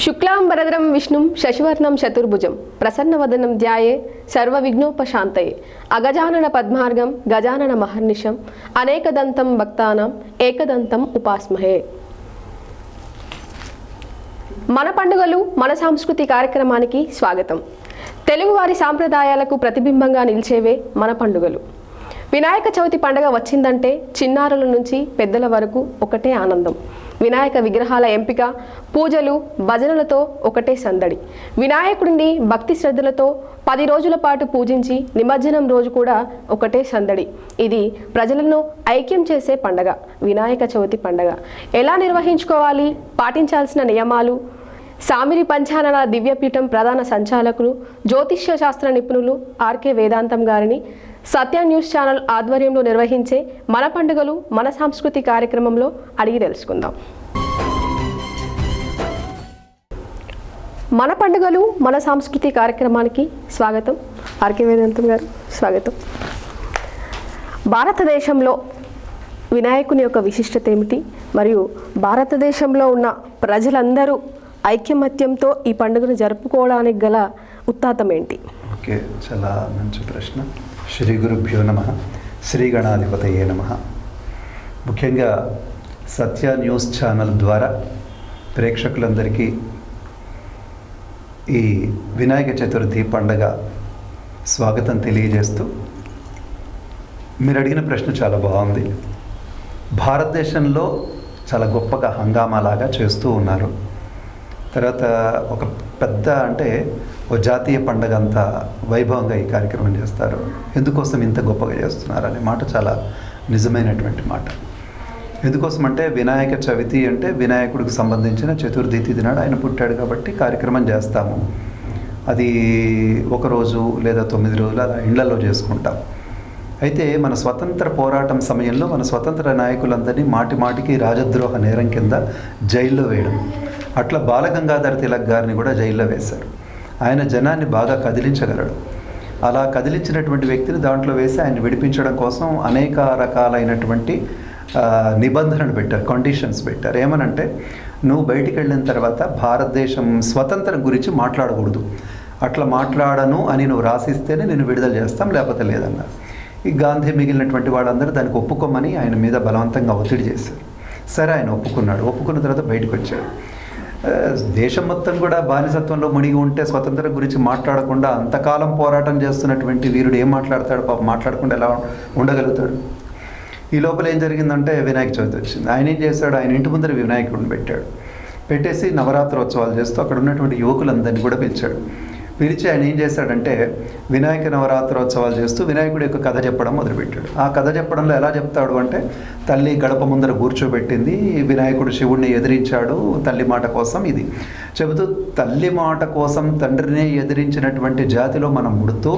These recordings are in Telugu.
శుక్లాంబరధరం విష్ణుం శశివర్ణం చతుర్భుజం ప్రసన్నవదనం ధ్యాయే సర్వవిఘ్నోపశాంతయే అగజానన పద్మార్గం గజానన మహర్నిశం అనేకదంతం భక్తానాం ఏకదంతం ఉపాస్మహే. మన పండుగలు మన సంస్కృతి కార్యక్రమానికి స్వాగతం. తెలుగువారి సాంప్రదాయాలకు ప్రతిబింబంగా నిలిచేవే మన పండుగలు. వినాయక చవితి పండుగ వచ్చిందంటే చిన్నారుల నుంచి పెద్దల వరకు ఒకటే ఆనందం. వినాయక విగ్రహాల ఎంపిక, పూజలు, భజనలతో ఒకటే సందడి. వినాయకుడిని భక్తి శ్రద్ధలతో 10 రోజుల పాటు పూజించి నిమజ్జనం రోజు కూడా ఒకటే సందడి. ఇది ప్రజలను ఐక్యం చేసే పండగ వినాయక చవితి పండగ. ఎలా నిర్వహించుకోవాలి, పాటించాల్సిన నియమాలు, సామిరి పంచానన దివ్యపీఠం ప్రధాన సంచాలకులు జ్యోతిష్య శాస్త్ర నిపుణులు ఆర్కే వేదాంతం గారిని సత్య న్యూస్ ఛానల్ ఆధ్వర్యంలో నిర్వహించే మన పండుగలు మన సంస్కృతి కార్యక్రమంలో అడిగి తెలుసుకుందాం. మన పండుగలు మన సంస్కృతి కార్యక్రమానికి స్వాగతం. ఆర్కే వేదాంతం గారు స్వాగతం. భారతదేశంలో వినాయకుని యొక్క విశిష్టత ఏమిటి, మరియు భారతదేశంలో ఉన్న ప్రజలందరూ ఐక్యమత్యంతో ఈ పండుగను జరుపుకోవడానికి గల ఉత్తాతం ఏంటి? ఓకే, చాలా మంచి ప్రశ్న. శ్రీ గురుభ్యో నమః, శ్రీ గణాధిపతయే నమః. ముఖ్యంగా సత్య న్యూస్ ఛానల్ ద్వారా ప్రేక్షకులందరికీ ఈ వినాయక చతుర్థి పండగ స్వాగతం తెలియజేస్తూ, మీరు అడిగిన ప్రశ్న చాలా బాగుంది. భారతదేశంలో చాలా గొప్పగా హంగామాలాగా చేస్తూ ఉన్నారు. తర్వాత ఒక పెద్ద ఓ జాతీయ పండగ అంతా వైభవంగా ఈ కార్యక్రమం చేస్తారు. ఎందుకోసం ఇంత గొప్పగా చేస్తున్నారు అనే మాట చాలా నిజమైనటువంటి మాట. ఎందుకోసం అంటే వినాయక చవితి అంటే వినాయకుడికి సంబంధించిన చతుర్థి తిథి నాడు ఆయన పుట్టాడు కాబట్టి కార్యక్రమం చేస్తాము. అది ఒకరోజు లేదా 9 రోజులు అలా ఇళ్లలో చేసుకుంటాం. అయితే మన స్వతంత్ర పోరాటం సమయంలో మన స్వతంత్ర నాయకులందరినీ మాటికి రాజద్రోహ నేరం కింద జైల్లో వేయడం, అట్లా బాలగంగాధర తిలక్ గారిని కూడా జైల్లో వేశారు. ఆయన జనాన్ని బాగా కదిలించగలడు. అలా కదిలించినటువంటి వ్యక్తిని దాంట్లో వేసి ఆయన విడిపించడం కోసం అనేక రకాలైనటువంటి నిబంధనలు పెట్టారు, కండిషన్స్ పెట్టారు. ఏమనంటే, నువ్వు బయటికి వెళ్ళిన తర్వాత భారతదేశం స్వతంత్రం గురించి మాట్లాడకూడదు, అట్లా మాట్లాడను అని నువ్వు రాసిస్తేనే నేను విడుదల చేస్తాం, లేకపోతే లేదన్నారు. ఈ గాంధీ మిగిలినటువంటి వాళ్ళందరూ దానికి ఒప్పుకోమని ఆయన మీద బలవంతంగా ఒత్తిడి చేశారు. సరే, ఆయన ఒప్పుకున్నాడు. ఒప్పుకున్న తర్వాత బయటకు వచ్చాడు. దేశం మొత్తం కూడా బానిసత్వంలో మునిగి ఉంటే స్వతంత్రం గురించి మాట్లాడకుండా అంతకాలం పోరాటం చేస్తున్నటువంటి వీరుడు ఏం మాట్లాడతాడు? పాపం మాట్లాడకుండా ఎలా ఉండగలుగుతాడు? ఈ లోపల ఏం జరిగిందంటే, వినాయక చవితి వచ్చింది. ఆయన ఏం చేశాడు? ఆయన ఇంటి ముందర వినాయకుడిని పెట్టాడు. పెట్టేసి నవరాత్రోత్సవాలు చేస్తూ అక్కడ ఉన్నటువంటి యువకులందరినీ కూడా పిలిచాడు. పిలిచి ఆయన ఏం చేశాడంటే, వినాయక నవరాత్రోత్సవాలు చేస్తూ వినాయకుడి యొక్క కథ చెప్పడం మొదలుపెట్టాడు. ఆ కథ చెప్పడంలో ఎలా చెప్తాడు అంటే, తల్లి గడప ముందర కూర్చోబెట్టింది, వినాయకుడు శివుణ్ణి ఎదిరించాడు తల్లి మాట కోసం. ఇది చెబుతూ తల్లి మాట కోసం తండ్రినే ఎదిరించినటువంటి జాతిలో మనం ముడుతూ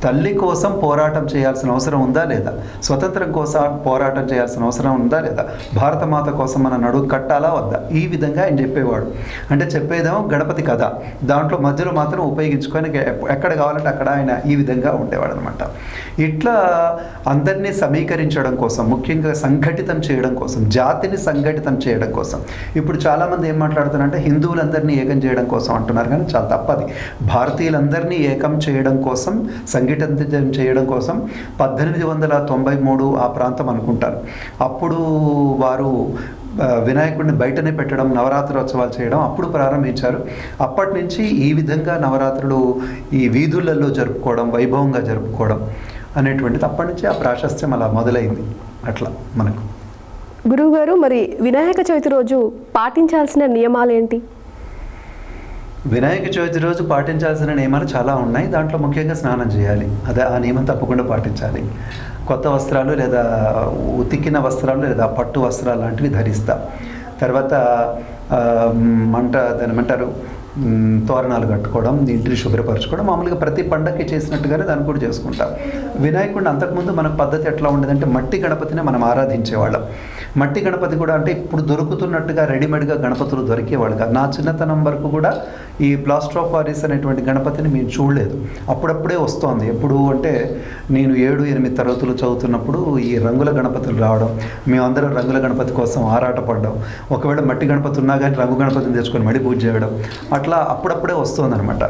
తల్లి కోసం పోరాటం చేయాల్సిన అవసరం ఉందా లేదా? స్వతంత్రం కోసం పోరాటం చేయాల్సిన అవసరం ఉందా లేదా? భారతమాత కోసం మన నడుగు కట్టాలా వద్దా? ఈ విధంగా ఆయన చెప్పేవాడు. అంటే చెప్పేదేమో గణపతి కథ, దాంట్లో మధ్యలో మాత్రం ఉపయోగించుకొని ఎక్కడ కావాలంటే అక్కడ ఆయన ఈ విధంగా ఉండేవాడు అనమాట. ఇట్లా అందరినీ సమీకరించడం కోసం, ముఖ్యంగా సంఘటితం చేయడం కోసం, జాతిని సంఘటితం చేయడం కోసం. ఇప్పుడు చాలామంది ఏం మాట్లాడుతున్నారంటే హిందువులందరినీ ఏకం చేయడం కోసం అంటున్నారు, కానీ చాలా తప్పది. భారతీయులందరినీ ఏకం చేయడం కోసం, సంఘటితం చేయడం కోసం 1893 ఆ ప్రాంతం అనుకుంటారు. అప్పుడు వారు వినాయకుడిని బయటనే పెట్టడం, నవరాత్రోత్సవాలు చేయడం అప్పుడు ప్రారంభించారు. అప్పటి నుంచి ఈ విధంగా నవరాత్రులు ఈ వీధులలో జరుపుకోవడం, వైభవంగా జరుపుకోవడం అనేటువంటిది అప్పటి నుంచి ఆ ప్రాశస్త్యం అలా మొదలైంది. అట్లా మనకు. గురువుగారు, మరి వినాయక చవితి రోజు పాటించాల్సిన నియమాలు ఏంటి? వినాయక చవితి రోజు పాటించాల్సిన నియమాలు చాలా ఉన్నాయి. దాంట్లో ముఖ్యంగా స్నానం చేయాలి. అదే ఆ నియమం తప్పకుండా పాటించాలి. కొత్త వస్త్రాలు లేదా ఉతికిన వస్త్రాలు లేదా పట్టు వస్త్రాలు లాంటివి ధరిస్తాం. తర్వాత దాని ఏమంటారు, తోరణాలు కట్టుకోవడం, ఇంటిని శుభ్రపరచుకోవడం, మామూలుగా ప్రతి పండగకి చేసినట్టుగానే దాన్ని కూడా చేసుకుంటాం. వినాయకుడిని అంతకుముందు మనకు పద్ధతి ఎట్లా ఉండేదంటే, మట్టి గణపతిని మనం ఆరాధించేవాళ్ళం. మట్టి గణపతి కూడా అంటే ఇప్పుడు దొరుకుతున్నట్టుగా రెడీమేడ్గా గణపతులు దొరికేవాళ్ళు కాదు. నా చిన్నతనం వరకు కూడా ఈ ప్లాస్టర్ ఆఫ్ పారిస్ అనేటువంటి గణపతిని మేము చూడలేదు. అప్పుడప్పుడే వస్తోంది. ఎప్పుడు అంటే నేను 7-8 తరగతులు చదువుతున్నప్పుడు ఈ రంగుల గణపతులు రావడం, మేమందరం రంగుల గణపతి కోసం ఆరాటపడ్డాం. ఒకవేళ మట్టి గణపతి ఉన్నా కానీ రంగు గణపతిని తెచ్చుకొని మడి పూజ చేయడం, అట్లా అప్పుడప్పుడే వస్తుందన్నమాట.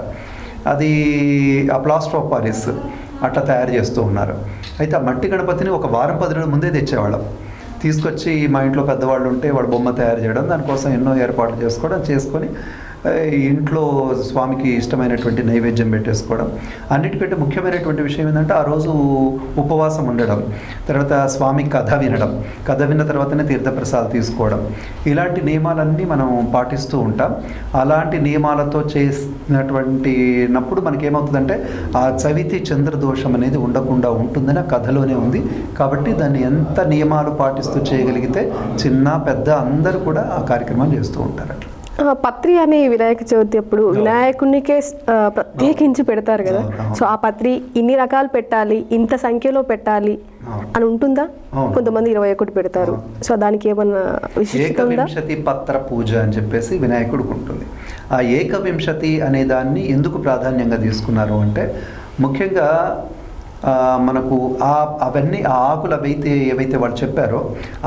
అది ఆ ప్లాస్టర్ ఆఫ్ పారిస్ అట్లా తయారు చేస్తూ ఉన్నారు. అయితే ఆ మట్టి గణపతిని ఒక వారం 10 రోజుల ముందే తెచ్చేవాళ్ళం. తీసుకొచ్చి మా ఇంట్లో పెద్దవాళ్ళు ఉంటే వాడు బొమ్మ తయారు చేయడం, దానికోసం ఎన్నో ఏర్పాట్లు చేసుకొని ఇంట్లో స్వామికి ఇష్టమైనటువంటి నైవేద్యం పెట్టేసుకోవడం. అన్నిటికంటే ముఖ్యమైనటువంటి విషయం ఏంటంటే ఆ రోజు ఉపవాసం ఉండడం, తర్వాత స్వామి కథ వినడం, కథ విన్న తర్వాతనే తీర్థప్రసాదం తీసుకోవడం, ఇలాంటి నియమాలన్నీ మనం పాటిస్తూ ఉంటాం. అలాంటి నియమాలతో చేసినటువంటినప్పుడు మనకేమవుతుందంటే ఆ చవితి చంద్రదోషం అనేది ఉండకుండా ఉంటుందని ఆ కథలోనే ఉంది. కాబట్టి దాన్ని ఎంత నియమాలు పాటిస్తూ చేయగలిగితే చిన్న పెద్ద అందరూ కూడా ఆ కార్యక్రమాలు చేస్తూ ఉంటారు. అట్లా పత్రి అనే వినాయక చవితి అప్పుడు వినాయకునికే ప్రత్యేకించి పెడతారు కదా. సో ఆ పత్రి ఇన్ని రకాలు పెట్టాలి, ఇంత సంఖ్యలో పెట్టాలి అని ఉంటుందా? కొంతమంది 21 పెడతారు. సో దానికి ఏమన్నా ఏకవింశతి పత్ర పూజ అని చెప్పేసి వినాయకుడికి ఉంటుంది. ఆ ఏకవింశతి అనే దాన్ని ఎందుకు ప్రాధాన్యంగా తీసుకున్నారు అంటే, ముఖ్యంగా మనకు అవన్నీ ఆ ఆకులు ఏవైతే వాళ్ళు చెప్పారో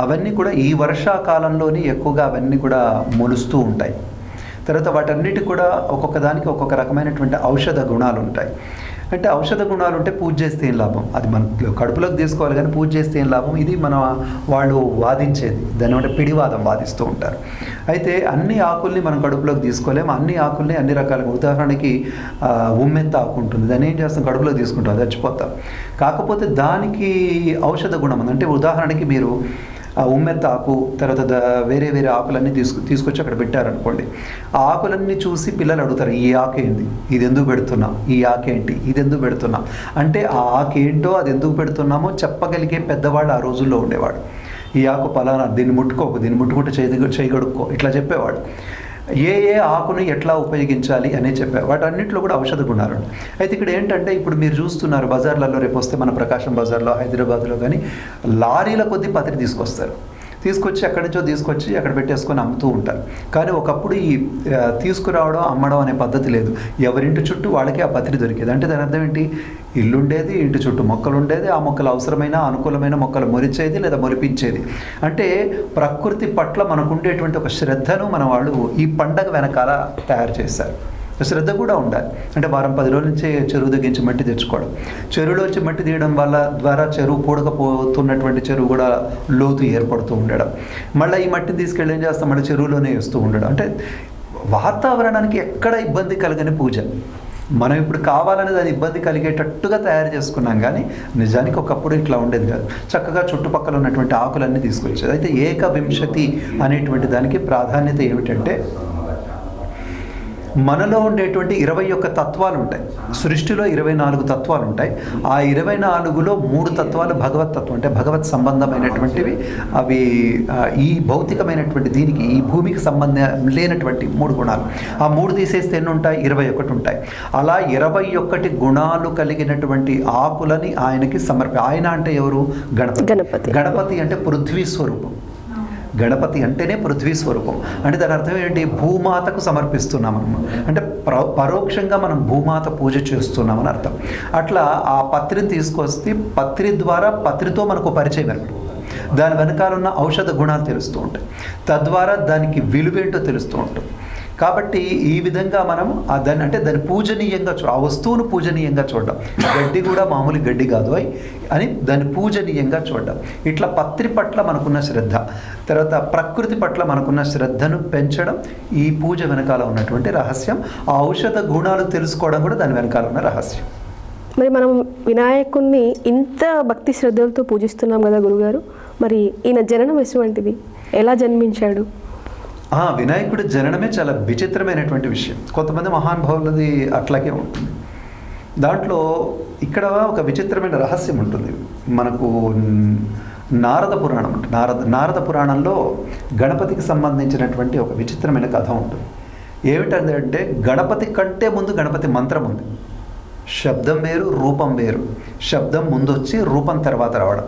అవన్నీ కూడా ఈ వర్షాకాలంలోని ఎక్కువగా అవన్నీ కూడా మొలుస్తూ ఉంటాయి. తర్వాత వాటన్నిటి కూడా ఒక్కొక్క దానికి ఒక్కొక్క రకమైనటువంటి ఔషధ గుణాలు ఉంటాయి. అంటే ఔషధ గుణాలు ఉంటే పూజ చేస్తే ఏం లాభం, అది మన కడుపులోకి తీసుకోవాలి కానీ పూజ చేస్తే ఏం లాభం, ఇది మన వాళ్ళు వాదించేది. దాని అంటే పిడివాదం వాదిస్తూ ఉంటారు. అయితే అన్ని ఆకుల్ని మనం కడుపులోకి తీసుకోలేము. అన్ని ఆకుల్ని అన్ని రకాలుగా, ఉదాహరణకి ఉమ్మెత్త ఆకు ఉంటుంది, దాన్ని ఏం చేస్తాం, కడుపులోకి తీసుకుంటాం, చచ్చిపోతాం. కాకపోతే దానికి ఔషధ గుణం ఉంది. అంటే ఉదాహరణకి మీరు ఆ ఉమ్మెత్త ఆకు తర్వాత వేరే ఆకులన్నీ తీసుకొచ్చి అక్కడ పెట్టారనుకోండి. ఆ ఆకులన్నీ చూసి పిల్లలు అడుగుతారు, ఈ ఆకేంటి, ఇది ఎందుకు పెడుతున్నాం, ఈ ఆకేంటి, ఇది ఎందుకు పెడుతున్నాం అంటే ఆ ఆకేంటో అది ఎందుకు పెడుతున్నామో చెప్పగలిగే పెద్దవాళ్ళు ఆ రోజుల్లో ఉండేవాడు. ఈ ఆకు పలానా, దీన్ని ముట్టుకోకు, దీన్ని ముట్టుకుంటే చేయగడుక్కో, ఇట్లా చెప్పేవాడు. ఏ ఆకుని ఎట్లా ఉపయోగించాలి అనే చెప్పారు. వాటన్నిటిలో కూడా ఔషధ గుణాలు. అయితే ఇక్కడ ఏంటంటే ఇప్పుడు మీరు చూస్తున్నారు బజార్లలో, రేపు వస్తే మన ప్రకాశం బజార్లో, హైదరాబాద్లో కానీ లారీల కొద్ది పత్రి తీసుకొచ్చి అక్కడి నుంచో తీసుకొచ్చి అక్కడ పెట్టేసుకొని అమ్ముతూ ఉంటారు. కానీ ఒకప్పుడు ఈ తీసుకురావడం అమ్మడం అనే పద్ధతి లేదు. ఎవరింటి చుట్టూ వాళ్ళకి ఆ పత్రి దొరికేది. అంటే దాని అర్థం ఏంటి, ఇల్లుండేది, ఇంటి చుట్టూ మొక్కలు ఉండేది, ఆ మొక్కలు అవసరమైన అనుకూలమైన మొక్కలు మొలిచేది లేదా మొలిపించేది. అంటే ప్రకృతి పట్ల మనకు ఉండేటువంటి ఒక శ్రద్ధను మన వాళ్ళు ఈ పండగ వెనకాల తయారు చేశారు. శ్రద్ధ కూడా ఉండాలి. అంటే వారం 10 రోజుల నుంచి చెరువు దగ్గరించి మట్టి తెచ్చుకోవడం, చెరువులోంచి మట్టి తీయడం ద్వారా చెరువు పూడకపోతున్నటువంటి చెరువు కూడా లోతు ఏర్పడుతూ ఉండడం, మళ్ళీ ఈ మట్టిని తీసుకెళ్ళి ఏం చేస్తాం, మళ్ళీ చెరువులోనే వేస్తూ ఉండడం. అంటే వాతావరణానికి ఎక్కడ ఇబ్బంది కలగని పూజ. మనం ఇప్పుడు కావాలనేది అది ఇబ్బంది కలిగేటట్టుగా తయారు చేసుకున్నాం, కానీ నిజానికి ఒకప్పుడు ఇట్లా ఉండేది కాదు. చక్కగా చుట్టుపక్కల ఉన్నటువంటి ఆకులన్నీ తీసుకొచ్చేది. అయితే ఏకవింశతి అనేటువంటి దానికి ప్రాధాన్యత ఏమిటంటే, మనలో ఉండేటువంటి 21 తత్వాలు ఉంటాయి. సృష్టిలో 24 తత్వాలు ఉంటాయి. ఆ 24లో 3 తత్వాలు భగవత్ తత్వం, అంటే భగవత్ సంబంధమైనటువంటివి. అవి ఈ భౌతికమైనటువంటి దీనికి, ఈ భూమికి సంబంధం లేనటువంటి 3 గుణాలు. ఆ 3 తీసేస్తే ఎన్ని ఉంటాయి, 21 ఉంటాయి. అలా 21 గుణాలు కలిగినటువంటి ఆకులని ఆయనకి ఆయన అంటే ఎవరు, గణపతి అంటే పృథ్వీ స్వరూపం. గణపతి అంటేనే పృథ్వీ స్వరూపం. అంటే దాని అర్థం ఏంటి, భూమాతకు సమర్పిస్తున్నాం మనం, అంటే పరోక్షంగా మనం భూమాత పూజ చేస్తున్నామని అర్థం. అట్లా ఆ పత్రిని తీసుకొస్తే పత్రి ద్వారా పత్రితో మనకు పరిచయం ఏర్పడుతుంది. దాని వెనకాల ఉన్న ఔషధ గుణాలు తెలుస్తూ ఉంటాయి, తద్వారా దానికి విలువేంటో తెలుస్తూ ఉంటుంది. కాబట్టి ఈ విధంగా మనం దాన్ని పూజనీయంగా ఆ వస్తువును పూజనీయంగా చూడడం. గడ్డి కూడా మామూలు గడ్డి కాదు అని దాన్ని పూజనీయంగా చూడడం. ఇట్లా పత్రి పట్ల మనకున్న శ్రద్ధ, తర్వాత ప్రకృతి పట్ల మనకున్న శ్రద్ధను పెంచడం ఈ పూజ వెనకాల ఉన్నటువంటి రహస్యం. ఆ ఔషధ గుణాలు తెలుసుకోవడం కూడా దాని వెనకాల ఉన్న రహస్యం. మరి మనం వినాయకుడిని ఇంత భక్తి శ్రద్ధలతో పూజిస్తున్నాం కదా గురుగారు, మరి ఈయన జననం ఎటువంటిది, ఎలా జన్మించాడు? వినాయకుడి జననమే చాలా విచిత్రమైనటువంటి విషయం. కొంతమంది మహానుభావులది అట్లాగే ఉంటుంది. దాంట్లో ఇక్కడ ఒక విచిత్రమైన రహస్యం ఉంటుంది. మనకు నారద పురాణం ఉంటుంది. నారద పురాణంలో గణపతికి సంబంధించినటువంటి ఒక విచిత్రమైన కథ ఉంటుంది. ఏమిటంటే, గణపతి కంటే ముందు గణపతి మంత్రం ఉంది. శబ్దం వేరు, రూపం వేరు. శబ్దం ముందొచ్చి రూపం తర్వాత రావడం.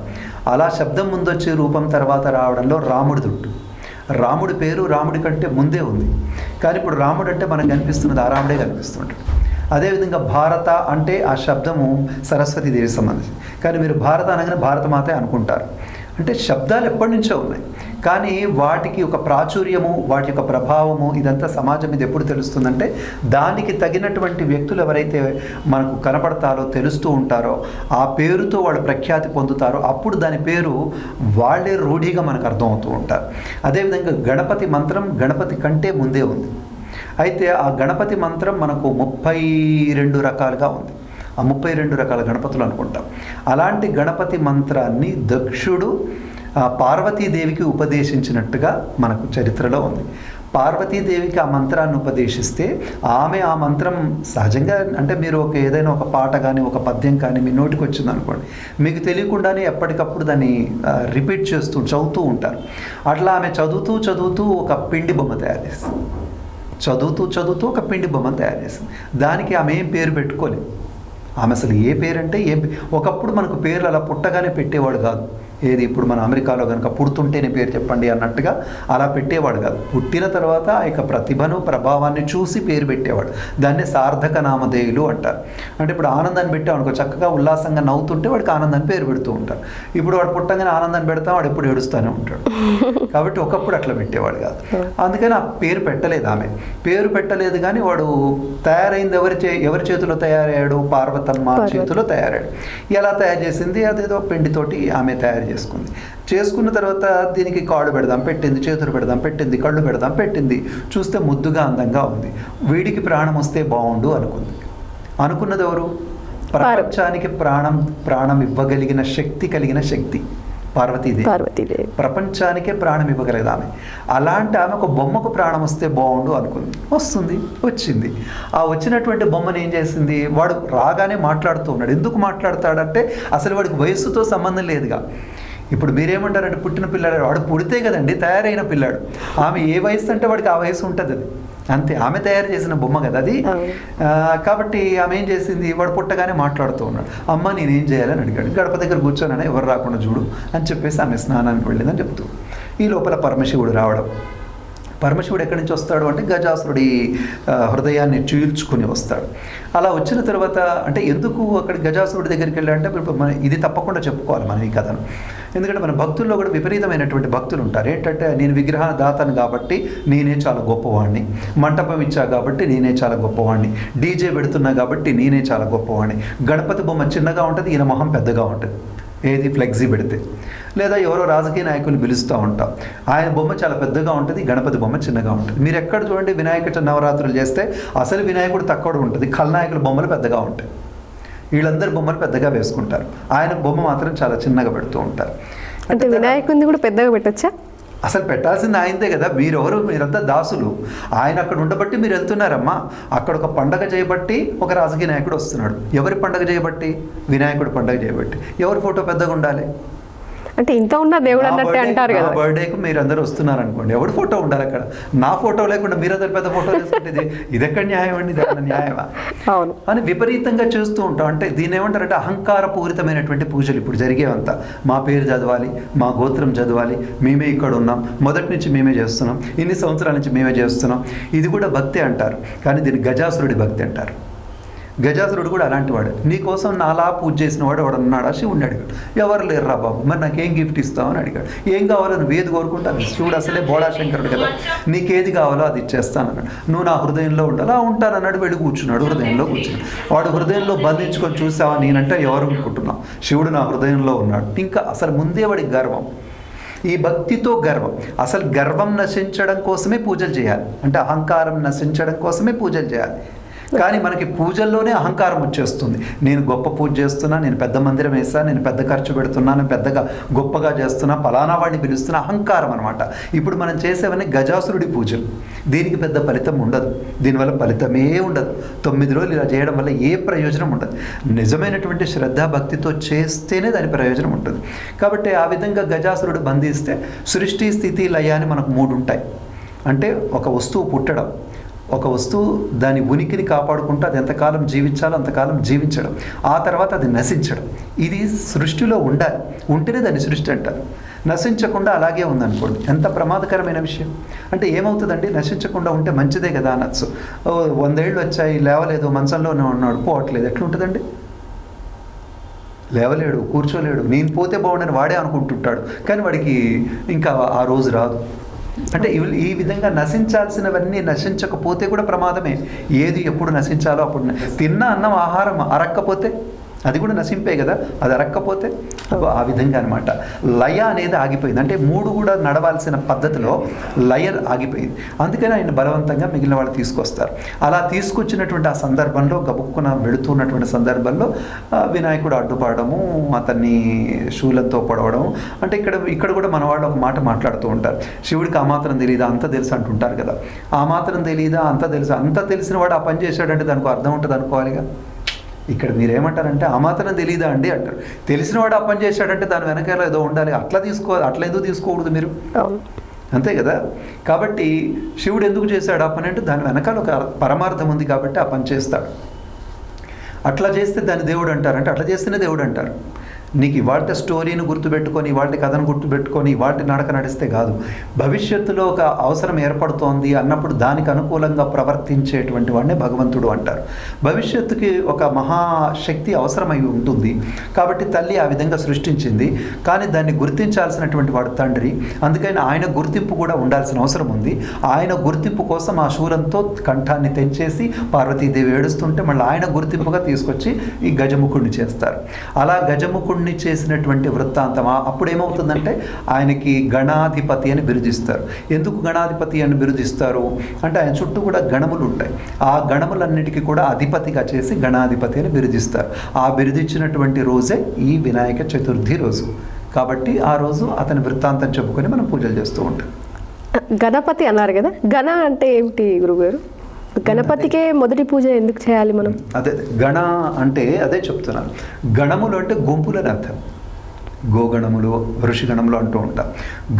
అలా శబ్దం ముందొచ్చి రూపం తర్వాత రావడంలో రాముడిది ఉంటుంది. రాముడి పేరు రాముడి కంటే ముందే ఉంది, కానీ ఇప్పుడు రాముడు అంటే మనకు కనిపిస్తున్నది ఆ రాముడే కనిపిస్తుంటాడు. అదేవిధంగా భారత అంటే ఆ శబ్దము సరస్వతీదేవికి సంబంధించి, కానీ మీరు భారత అనగానే భారతమాతే అనుకుంటారు. అంటే శబ్దాలు ఎప్పటి నుంచో ఉన్నాయి, కానీ వాటికి ఒక ప్రాచుర్యము, వాటి యొక్క ప్రభావము ఇదంతా సమాజం మీద ఎప్పుడు తెలుస్తుందంటే దానికి తగినటువంటి వ్యక్తులు ఎవరైతే మనకు కనపడతారో, తెలుస్తూ ఉంటారో, ఆ పేరుతో వాళ్ళు ప్రఖ్యాతి పొందుతారో అప్పుడు దాని పేరు వాళ్ళే రూఢిగా మనకు అర్థమవుతూ ఉంటారు. అదేవిధంగా గణపతి మంత్రం గణపతి కంటే ముందే ఉంది. అయితే ఆ గణపతి మంత్రం మనకు 32 రకాలుగా ఉంది. ఆ 32 రకాల గణపతులు అనుకుంటాం. అలాంటి గణపతి మంత్రాన్ని దక్షుడు పార్వతీదేవికి ఉపదేశించినట్టుగా మనకు చరిత్రలో ఉంది. పార్వతీదేవికి ఆ మంత్రాన్ని ఉపదేశిస్తే ఆమె ఆ మంత్రం సహజంగా అంటే మీరు ఏదైనా ఒక పాట కానీ ఒక పద్యం కానీ మీ నోటికి వచ్చింది అనుకోండి, మీకు తెలియకుండానే ఎప్పటికప్పుడు దాన్ని రిపీట్ చదువుతూ ఉంటారు. అట్లా ఆమె చదువుతూ ఒక పిండి బొమ్మ తయారు చేస్తుంది. చదువుతూ ఒక పిండి బొమ్మ తయారు చేసింది. దానికి ఆమె ఏం పేరు పెట్టుకోలేదు. ఆమె అసలు ఏ పేరు అంటే ఒకప్పుడు మనకు పేర్లు అలా పుట్టగానే పెట్టేవాడు కాదు. ఏది ఇప్పుడు మన అమెరికాలో కనుక పుడుతుంటేనే పేరు చెప్పండి అన్నట్టుగా అలా పెట్టేవాడు కాదు. పుట్టిన తర్వాత ఆ యొక్క ప్రతిభను ప్రభావాన్ని చూసి పేరు పెట్టేవాడు. దాన్నే సార్థక నామధేయులు అంటారు. అంటే ఇప్పుడు ఆనందాన్ని పెట్టామనుకో, చక్కగా ఉల్లాసంగా నవ్వుతుంటే వాడికి ఆనందాన్ని పేరు పెడుతూ ఉంటారు. ఇప్పుడు వాడు పుట్టంగానే ఆనందాన్ని పెడతాం, వాడు ఎప్పుడు ఏడుస్తూనే ఉంటాడు. కాబట్టి ఒకప్పుడు అట్లా పెట్టేవాడు కాదు. అందుకని ఆ పేరు పెట్టలేదు. ఆమె పేరు పెట్టలేదు, కానీ వాడు తయారైంది ఎవరి చేతిలో తయారయ్యాడు? పార్వతమ్మ చేతిలో తయారయ్యాడు. ఎలా తయారు చేసింది? అదేదో పిండితోటి ఆమె తయారు చేసుకున్న తర్వాత దీనికి కాళ్ళు పెడదాం పెట్టింది, చేతులు పెడదాం పెట్టింది, కళ్ళు పెడదాం పెట్టింది. చూస్తే ముద్దుగా అందంగా ఉంది. వీడికి ప్రాణం వస్తే బాగుండు అనుకున్నది ఎవరు? ప్రపంచానికి ప్రాణం ఇవ్వగలిగిన శక్తి కలిగిన శక్తి పార్వతీదేవి. ప్రపంచానికే ప్రాణం ఇవ్వగలిగేది ఆమె. అలాంటి ఆమె ఒక బొమ్మకు ప్రాణం వస్తే బాగుండు అనుకుంది. వచ్చింది. ఆ వచ్చినటువంటి బొమ్మను ఏం చేసింది? వాడు రాగానే మాట్లాడుతూ ఉన్నాడు. ఎందుకు మాట్లాడతాడంటే అసలు వాడికి వయస్సుతో సంబంధం లేదుగా. ఇప్పుడు మీరేమంటారంటే పుట్టిన పిల్లాడు, వాడు పుడితే కదండి తయారైన పిల్లాడు. ఆమె ఏ వయసు అంటే వాడికి ఆ వయసు ఉంటుంది. అది అంతే, ఆమె తయారు చేసిన బొమ్మ కదా అది. కాబట్టి ఆమె ఏం చేసింది? వాడు పుట్టగానే మాట్లాడుతూ ఉన్నాడు. అమ్మ నేనేం చేయాలని అడిగాడు. గడప దగ్గర కూర్చొని ఎవరు రాకుండా చూడు అని చెప్పేసి ఆమె స్నానానికి వెళ్ళిందని చెప్తూ, ఈ లోపల పరమశివుడు రావడం. పరమశివుడు ఎక్కడి నుంచి వస్తాడు అంటే గజాసురుడి హృదయాన్ని చీల్చుకుని వస్తాడు. అలా వచ్చిన తర్వాత అంటే ఎందుకు అక్కడ గజాసురుడి దగ్గరికి వెళ్ళాడంటే ఇది తప్పకుండా చెప్పుకోవాలి మనం ఈ కథను. ఎందుకంటే మన భక్తుల్లో కూడా విపరీతమైనటువంటి భక్తులు ఉంటారు. ఏంటంటే నేను విగ్రహ దాతను కాబట్టి నేనే చాలా గొప్పవాడిని, మంటపం ఇచ్చా కాబట్టి నేనే చాలా గొప్పవాడిని, డీజే పెడుతున్నా కాబట్టి నేనే చాలా గొప్పవాడిని. గణపతి బొమ్మ చిన్నగా ఉంటుంది, ఈయన మొహం పెద్దగా ఉంటుంది. ఏది ఫ్లెక్సీ పెడితే, లేదా ఎవరో రాజకీయ నాయకులు పిలుస్తూ ఉంటాం, ఆయన బొమ్మ చాలా పెద్దగా ఉంటుంది, గణపతి బొమ్మ చిన్నగా ఉంటుంది. మీరు ఎక్కడ చూడండి వినాయక నవరాత్రులు చేస్తే అసలు వినాయకుడు తక్కువ ఉంటుంది, ఖలనాయకుల బొమ్మలు పెద్దగా ఉంటాయి. వీళ్ళందరి బొమ్మలు పెద్దగా వేసుకుంటారు, ఆయన బొమ్మ మాత్రం చాలా చిన్నగా పెడుతూ ఉంటారు. అంటే వినాయకుడిని కూడా పెద్దగా పెట్టచ్చా? అసలు పెట్టాల్సింది ఆయనదే కదా. మీరంతా దాసులు. ఆయన అక్కడ ఉండబట్టి మీరు వెళ్తున్నారమ్మా. అక్కడ ఒక పండగ చేయబట్టి ఒక రాజకీయ నాయకుడు వస్తున్నాడు. ఎవరి పండగ చేయబట్టి? వినాయకుడు పండగ చేయబట్టి. ఎవరి ఫోటో పెద్దగా ఉండాలి? అంటే ఇంత ఉన్న దేవుడు అన్నట్టే అంటారు కదా. బర్త్డేకి మీరు అందరూ వస్తున్నారు అనుకోండి, ఎవరి ఫోటో ఉండాలి అక్కడ? నా ఫోటో లేకుండా మీరందరూ పెద్ద ఫోటో వేసుకుంటే ఇది ఎక్కడ న్యాయం అండి? ఇది న్యాయమా? అవును అని విపరీతంగా చూస్తూ ఉంటాం. అంటే దీన్ని ఏమంటారంటే అహంకారపూరితమైనటువంటి పూజలు ఇప్పుడు జరిగేవంతా. మా పేరు చదవాలి, మా గోత్రం చదవాలి, మేమే ఇక్కడ ఉన్నాం, మొదటి నుంచి మేమే చేస్తున్నాం, ఇన్ని సంవత్సరాల నుంచి మేమే చేస్తున్నాం. ఇది కూడా భక్తి అంటారు, కానీ దీన్ని గజాసురుడి భక్తి అంటారు. గజాసురుడు కూడా అలాంటి వాడు. నీకోసం నాలా పూజ చేసిన వాడు ఎవడు ఉన్నాడా? శివుడిని అడిగాడు. ఎవరు లేరురా బాబు, మరి నాకేం గిఫ్ట్ ఇస్తామని అడిగాడు. ఏం కావాలో నువ్వు ఏది కోరుకుంటావు? శివుడు అసలే బోళాశంకరుడు కదా, నీకేది కావాలో అది ఇచ్చేస్తానన్నాడు. నువ్వు నా హృదయంలో ఉండాలి. ఉంటానన్నాడు. వెళ్ళి కూర్చున్నాడు, హృదయంలో కూర్చున్నాడు. వాడు హృదయంలో బంధించుకొని చూసావా నేనంటే ఎవరు అనుకుంటున్నావు? శివుడు నా హృదయంలో ఉన్నాడు. ఇంకా అసలు ముందే వాడికి గర్వం, ఈ భక్తితో గర్వం. అసలు గర్వం నశించడం కోసమే పూజలు చేయాలి, అంటే అహంకారం నశించడం కోసమే పూజలు చేయాలి. కానీ మనకి పూజల్లోనే అహంకారం వచ్చేస్తుంది. నేను గొప్ప పూజ చేస్తున్నా, నేను పెద్ద మందిరం వేస్తా, నేను పెద్ద ఖర్చు పెడుతున్నా, నేను పెద్దగా గొప్పగా చేస్తున్నా, ఫలానా వాడిని పిలుస్తున్నా, అహంకారం అనమాట. ఇప్పుడు మనం చేసేవన్నీ గజాసురుడి పూజలు. దీనికి పెద్ద ఫలితం ఉండదు, దీనివల్ల ఫలితమే ఉండదు. 9 రోజులు ఇలా చేయడం వల్ల ఏ ప్రయోజనం ఉండదు. నిజమైనటువంటి శ్రద్ధాభక్తితో చేస్తేనే దాని ప్రయోజనం ఉంటుంది. కాబట్టి ఆ విధంగా గజాసురుడు బంధిస్తే సృష్టి స్థితి లయ అని మనకు 3 ఉంటాయి. అంటే ఒక వస్తువు పుట్టడం, ఒక వస్తువు దాని ఉనికిని కాపాడుకుంటూ అది ఎంతకాలం జీవించాలో అంతకాలం జీవించడం, ఆ తర్వాత అది నశించడం. ఇది సృష్టిలో ఉండాలి, ఉంటేనే దాన్ని సృష్టి అంటారు. నశించకుండా అలాగే ఉందనుకోండి, ఎంత ప్రమాదకరమైన విషయం. అంటే ఏమవుతుందండి, నశించకుండా ఉంటే మంచిదే కదా అనొచ్చు. 100 ఏళ్ళు వచ్చాయి, లేవలేదు, మంచంలోనే ఉన్నాడు, పోవట్లేదు, ఎట్లుంటుందండి? లేవలేడు, కూర్చోలేడు, నేను పోతే బాగుండని వాడే అనుకుంటుంటాడు, కానీ వాడికి ఇంకా ఆ రోజు రాదు. అంటే ఈ విధంగా నశించాల్సినవన్నీ నశించకపోతే కూడా ప్రమాదమే. ఏది ఎప్పుడు నశించాలో అప్పుడు. తిన్న అన్నం ఆహారం అరక్కపోతే అది కూడా నశింపే కదా, అది అరక్కపోతే ఆ విధంగా అనమాట. లయ అనేది ఆగిపోయింది. అంటే 3 కూడా నడవాల్సిన పద్ధతిలో లయ ఆగిపోయింది. అందుకని ఆయన బలవంతంగా మిగిలిన వాళ్ళు తీసుకొస్తారు. అలా తీసుకొచ్చినటువంటి ఆ సందర్భంలో గబుక్కున వెళుతున్నటువంటి సందర్భంలో వినాయకుడు అడ్డుపడము, అతన్ని శూలంతో పొడవడం. అంటే ఇక్కడ కూడా మన వాళ్ళు ఒక మాట మాట్లాడుతూ ఉంటారు, శివుడికి ఆ మాత్రం తెలియదా, అంత తెలుసు అంటుంటారు కదా. ఆ మాత్రం తెలియదా, అంత తెలుసు, అంత తెలిసిన వాడు ఆ పని చేశాడంటే దానికి అర్థం ఉంటుంది అనుకోవాలిగా. ఇక్కడ మీరేమంటారంటే ఆ మాత్రం తెలియదా అండి అంటారు. తెలిసిన వాడు ఆ పని చేశాడంటే దాని వెనకాల ఏదో ఉండాలి, అట్లా ఎందుకు తీసుకోకూడదు మీరు, అంతే కదా. కాబట్టి శివుడు ఎందుకు చేశాడు ఆ పని అంటే దాని వెనకాల ఒక పరమార్థం ఉంది కాబట్టి ఆ పని చేస్తాడు. అట్లా చేస్తే దాన్ని దేవుడు అంటారు, అంటే అట్లా చేస్తేనే దేవుడు అంటారు. నీకు ఇవాళ స్టోరీని గుర్తుపెట్టుకొని, ఇవాళ కథను గుర్తుపెట్టుకొని, ఇవాళ నడక నడిస్తే కాదు. భవిష్యత్తులో ఒక అవసరం ఏర్పడుతోంది అన్నప్పుడు దానికి అనుకూలంగా ప్రవర్తించేటువంటి వాడినే భగవంతుడు అంటారు. భవిష్యత్తుకి ఒక మహాశక్తి అవసరమై ఉంటుంది కాబట్టి తల్లి ఆ విధంగా సృష్టించింది. కానీ దాన్ని గుర్తించాల్సినటువంటి వాడు తండ్రి. అందుకని ఆయన గుర్తింపు కూడా ఉండాల్సిన అవసరం ఉంది. ఆయన గుర్తింపు కోసం ఆ శూలంతో కంఠాన్ని తెంచేసి పార్వతీదేవి ఏడుస్తుంటే మళ్ళీ ఆయన గుర్తింపుగా తీసుకొచ్చి ఈ గజముఖుడిని చేస్తారు. అలా గజముఖుడిని చేసినటువంటి వృత్తాంతం అప్పుడు ఏమవుతుందంటే ఆయనకి గణాధిపతి అని బిరుదిస్తారు. ఎందుకు గణాధిపతి అని బిరుదిస్తారు అంటే ఆయన చుట్టూ కూడా గణములు ఉంటాయి. ఆ గణములన్నిటికీ కూడా అధిపతిగా చేసి గణాధిపతి అని బిరుదిస్తారు. ఆ బిరుదిచ్చినటువంటి రోజే ఈ వినాయక చతుర్థి రోజు. కాబట్టి ఆ రోజు అతని వృత్తాంతం చెప్పుకొని మనం పూజలు చేస్తూ ఉంటాం. గణపతి అన్నారు కదా, గణ అంటే ఏమిటి గురుగారు? గణపతికే మొదటి పూజ ఎందుకు చేయాలి మనం? అదే గణ అంటే అదే చెప్తున్నాను. గణములు అంటే గుంపులు అని అర్థం. గోగణములు, ఋషిగణములు అంటూ ఉంటాం.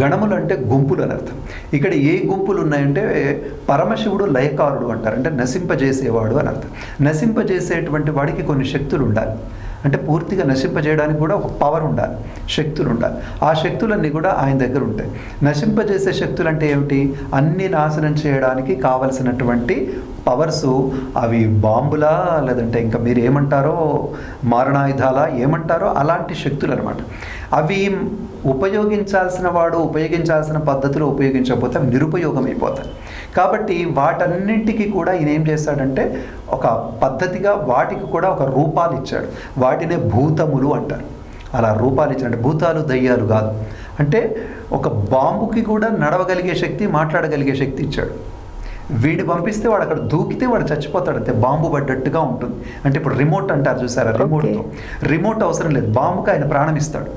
గణములు అంటే గుంపులు అని అర్థం. ఇక్కడ ఏ గుంపులు ఉన్నాయంటే పరమశివుడు లయకారుడు అంటారు, అంటే నశింపజేసేవాడు అని అర్థం. నశింపజేసేటువంటి వాడికి కొన్ని శక్తులు ఉండాలి. అంటే పూర్తిగా నశింపజేయడానికి కూడా ఒక పవర్ ఉండాలి, శక్తులు ఉండాలి. ఆ శక్తులన్నీ కూడా ఆయన దగ్గర ఉంటాయి. నశింపజేసే శక్తులు అంటే ఏమిటి? అన్ని నాశనం చేయడానికి కావలసినటువంటి పవర్సు. అవి బాంబులా, లేదంటే ఇంకా మీరు ఏమంటారో మారణాయుధాలా, ఏమంటారో అలాంటి శక్తులు అనమాట. అవి ఉపయోగించాల్సిన వాడు ఉపయోగించాల్సిన పద్ధతిలో ఉపయోగించకపోతే అవి నిరుపయోగం అయిపోతాయి. కాబట్టి వాటన్నింటికి కూడా ఈయన ఏం చేస్తాడంటే ఒక పద్ధతిగా వాటికి కూడా ఒక రూపాలు ఇచ్చాడు. వాటినే భూతములు అంటారు. అలా రూపాలు ఇచ్చాడు. భూతాలు దయ్యాలు కాదు. అంటే ఒక బాంబుకి కూడా నడవగలిగే శక్తి, మాట్లాడగలిగే శక్తి ఇచ్చాడు. వీడిని పంపిస్తే వాడు అక్కడ దూకితే వాడు చచ్చిపోతాడు, అంతే. బాంబు పడ్డట్టుగా ఉంటుంది. అంటే ఇప్పుడు రిమోట్ అంటారు చూసారా, రిమోట్ అవసరం లేదు. బాంబుకి ఆయన ప్రాణం ఇస్తాడు.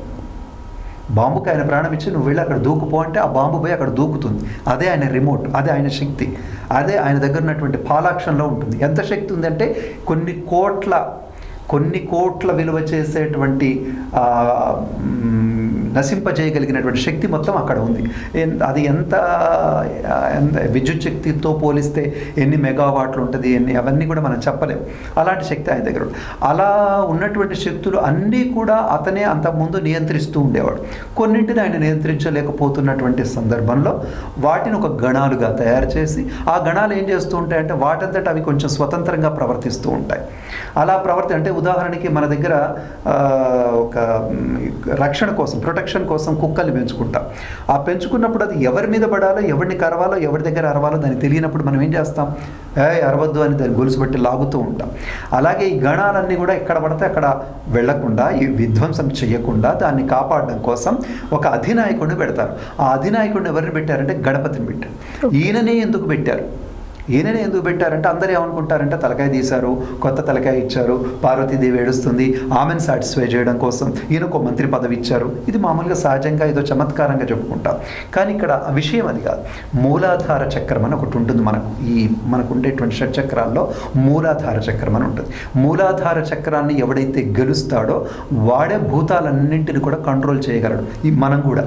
బాంబుకి ఆయన ప్రాణం ఇచ్చి నువ్వు వెళ్ళి అక్కడ దూకుపో అంటే ఆ బాంబు పోయి అక్కడ దూకుతుంది. అదే ఆయన రిమోట్, అదే ఆయన శక్తి, అదే ఆయన దగ్గర ఉన్నటువంటి పాలాక్షంలో ఉంటుంది. ఎంత శక్తి ఉందంటే కొన్ని కోట్ల విలువ చేసేటువంటి నశింపజేయగలిగినటువంటి శక్తి మొత్తం అక్కడ ఉంది. అది ఎంత విద్యుత్ శక్తితో పోలిస్తే ఎన్ని మెగావాట్లు ఉంటుంది, అవన్నీ కూడా మనం చెప్పలేం. అలాంటి శక్తి ఆయన దగ్గర ఉంది. అలా ఉన్నటువంటి శక్తులు అన్నీ కూడా అతనే అంతకుముందు నియంత్రిస్తూ ఉండేవాడు. కొన్నింటిని ఆయన నియంత్రించలేకపోతున్నటువంటి సందర్భంలో వాటిని ఒక గణాలుగా తయారు చేసి, ఆ గణాలు ఏం చేస్తూ ఉంటాయంటే వాటంతట అవి కొంచెం స్వతంత్రంగా ప్రవర్తిస్తూ ఉంటాయి. అలా అంటే ఉదాహరణకి మన దగ్గర ఒక రక్షణ కోసం, ప్రొటెక్షన్ కోసం కుక్కల్ని పెంచుకుంటాం. ఆ పెంచుకున్నప్పుడు అది ఎవరి మీద పడాలో, ఎవరిని కరవాలో, ఎవరి దగ్గర అరవాలో దానికి తెలియనప్పుడు మనం ఏం చేస్తాం? అరవద్దు అని దాన్ని గొలుసు బట్టి లాగుతూ ఉంటాం. అలాగే ఈ గణాలన్నీ కూడా ఎక్కడ పడితే అక్కడ వెళ్లకుండా, ఈ విధ్వంసం చేయకుండా దాన్ని కాపాడడం కోసం ఒక అధినాయకుడిని పెడతారు. ఆ అధినాయకుడిని ఎవరిని పెట్టారంటే గణపతిని పెట్టారు. ఈయననే ఎందుకు పెట్టారంటే అందరూ ఏమనుకుంటారంటే తలకాయ తీశారు, కొత్త తలకాయ ఇచ్చారు, పార్వతీదేవి ఏడుస్తుంది, ఆమెను సాటిస్ఫై చేయడం కోసం ఈయనకు మంత్రి పదవి ఇచ్చారు. ఇది మామూలుగా సహజంగా ఏదో చమత్కారంగా చెప్పుకుంటాం. కానీ ఇక్కడ విషయం అది కాదు. మూలాధార చక్రం అని ఒకటి ఉంటుంది మనకు ఉండేటువంటి షట్చక్రాల్లో మూలాధార చక్రం అని ఉంటుంది. మూలాధార చక్రాన్ని ఎవడైతే గెలుస్తాడో వాడే భూతాలన్నింటిని కూడా కంట్రోల్ చేయగలడు. మనం కూడా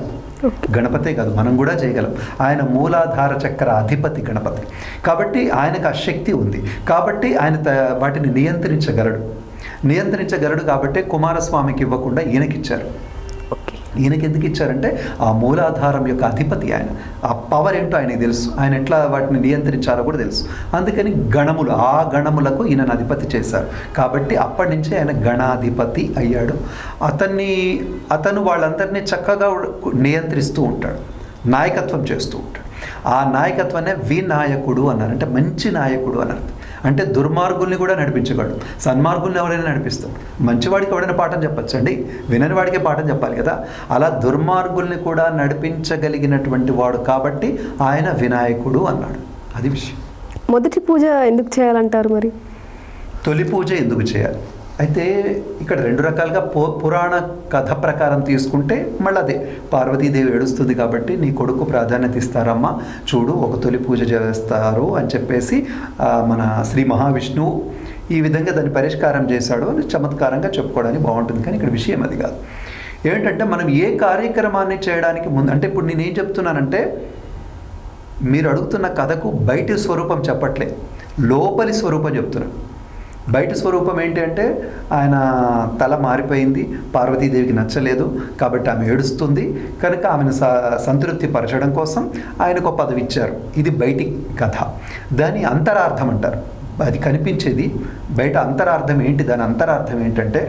గణపతే కాదు, మనం కూడా చేయగలం. ఆయన మూలాధార చక్ర అధిపతి గణపతి. కాబట్టి ఆయనకు ఆ శక్తి ఉంది. కాబట్టి ఆయన వాటిని నియంత్రించగలడు కాబట్టి కుమారస్వామికి ఇవ్వకుండా ఈయనకిచ్చారు. ఈయనకి ఎందుకు ఇచ్చారంటే ఆ మూలాధారం యొక్క అధిపతి ఆయన. ఆ పవర్ ఏంటో ఆయనకి తెలుసు, ఆయన ఎట్లా వాటిని నియంత్రించాలో కూడా తెలుసు. అందుకని గణములు, ఆ గణములకు ఈయనను అధిపతి చేశారు. కాబట్టి అప్పటి నుంచి ఆయన గణాధిపతి అయ్యాడు. అతను వాళ్ళందరినీ చక్కగా నియంత్రిస్తూ ఉంటాడు, నాయకత్వం చేస్తూ ఉంటాడు. ఆ నాయకత్వాన్ని వినాయకుడు అన్నారు, అంటే మంచి నాయకుడు అన్నారు. అంటే దుర్మార్గుల్ని కూడా నడిపించగలడు, సన్మార్గుల్ని ఎవరైనా నడిపిస్తాడు. మంచివాడికి ఎవరైనా పాఠం చెప్పచ్చండి, వినని వాడికే పాఠం చెప్పాలి కదా. అలా దుర్మార్గుల్ని కూడా నడిపించగలిగినటువంటి వాడు కాబట్టి ఆయన వినాయకుడు అన్నాడు. అది విషయం. మొదటి పూజ ఎందుకు చేయాలంటారు మరి? తొలి పూజ ఎందుకు చేయాలి అయితే ఇక్కడ రెండు రకాలుగా పురాణ కథ ప్రకారం తీసుకుంటే మళ్ళీ అదే, పార్వతీదేవి ఏడుస్తుంది కాబట్టి నీ కొడుకు ప్రాధాన్యత ఇస్తారమ్మా, చూడు ఒక తొలి పూజ చేస్తారు అని చెప్పేసి మన శ్రీ మహావిష్ణువు ఈ విధంగా దాన్ని పరిష్కారం చేశాడు అని చమత్కారంగా చెప్పుకోవడానికి బాగుంటుంది. కానీ ఇక్కడ విషయం అది కాదు. ఏంటంటే మనం ఏ కార్యక్రమాన్ని చేయడానికి ముందు, అంటే ఇప్పుడు నేనేం చెప్తున్నానంటే మీరు అడుగుతున్న కథకు బయటి స్వరూపం చెప్పట్లే, లోపలి స్వరూపం చెప్తున్నాను. బయట స్వరూపం ఏంటి అంటే ఆయన తల మారిపోయింది, పార్వతీదేవికి నచ్చలేదు కాబట్టి ఆమె ఏడుస్తుంది కనుక ఆమెను సంతృప్తి పరచడం కోసం ఆయనకు పదవి ఇచ్చారు. ఇది బయటి కథ. దాని అంతరార్థం అంటారు, అది కనిపించేది బయట. అంతరార్థం ఏంటి? దాని అంతరార్థం ఏంటంటే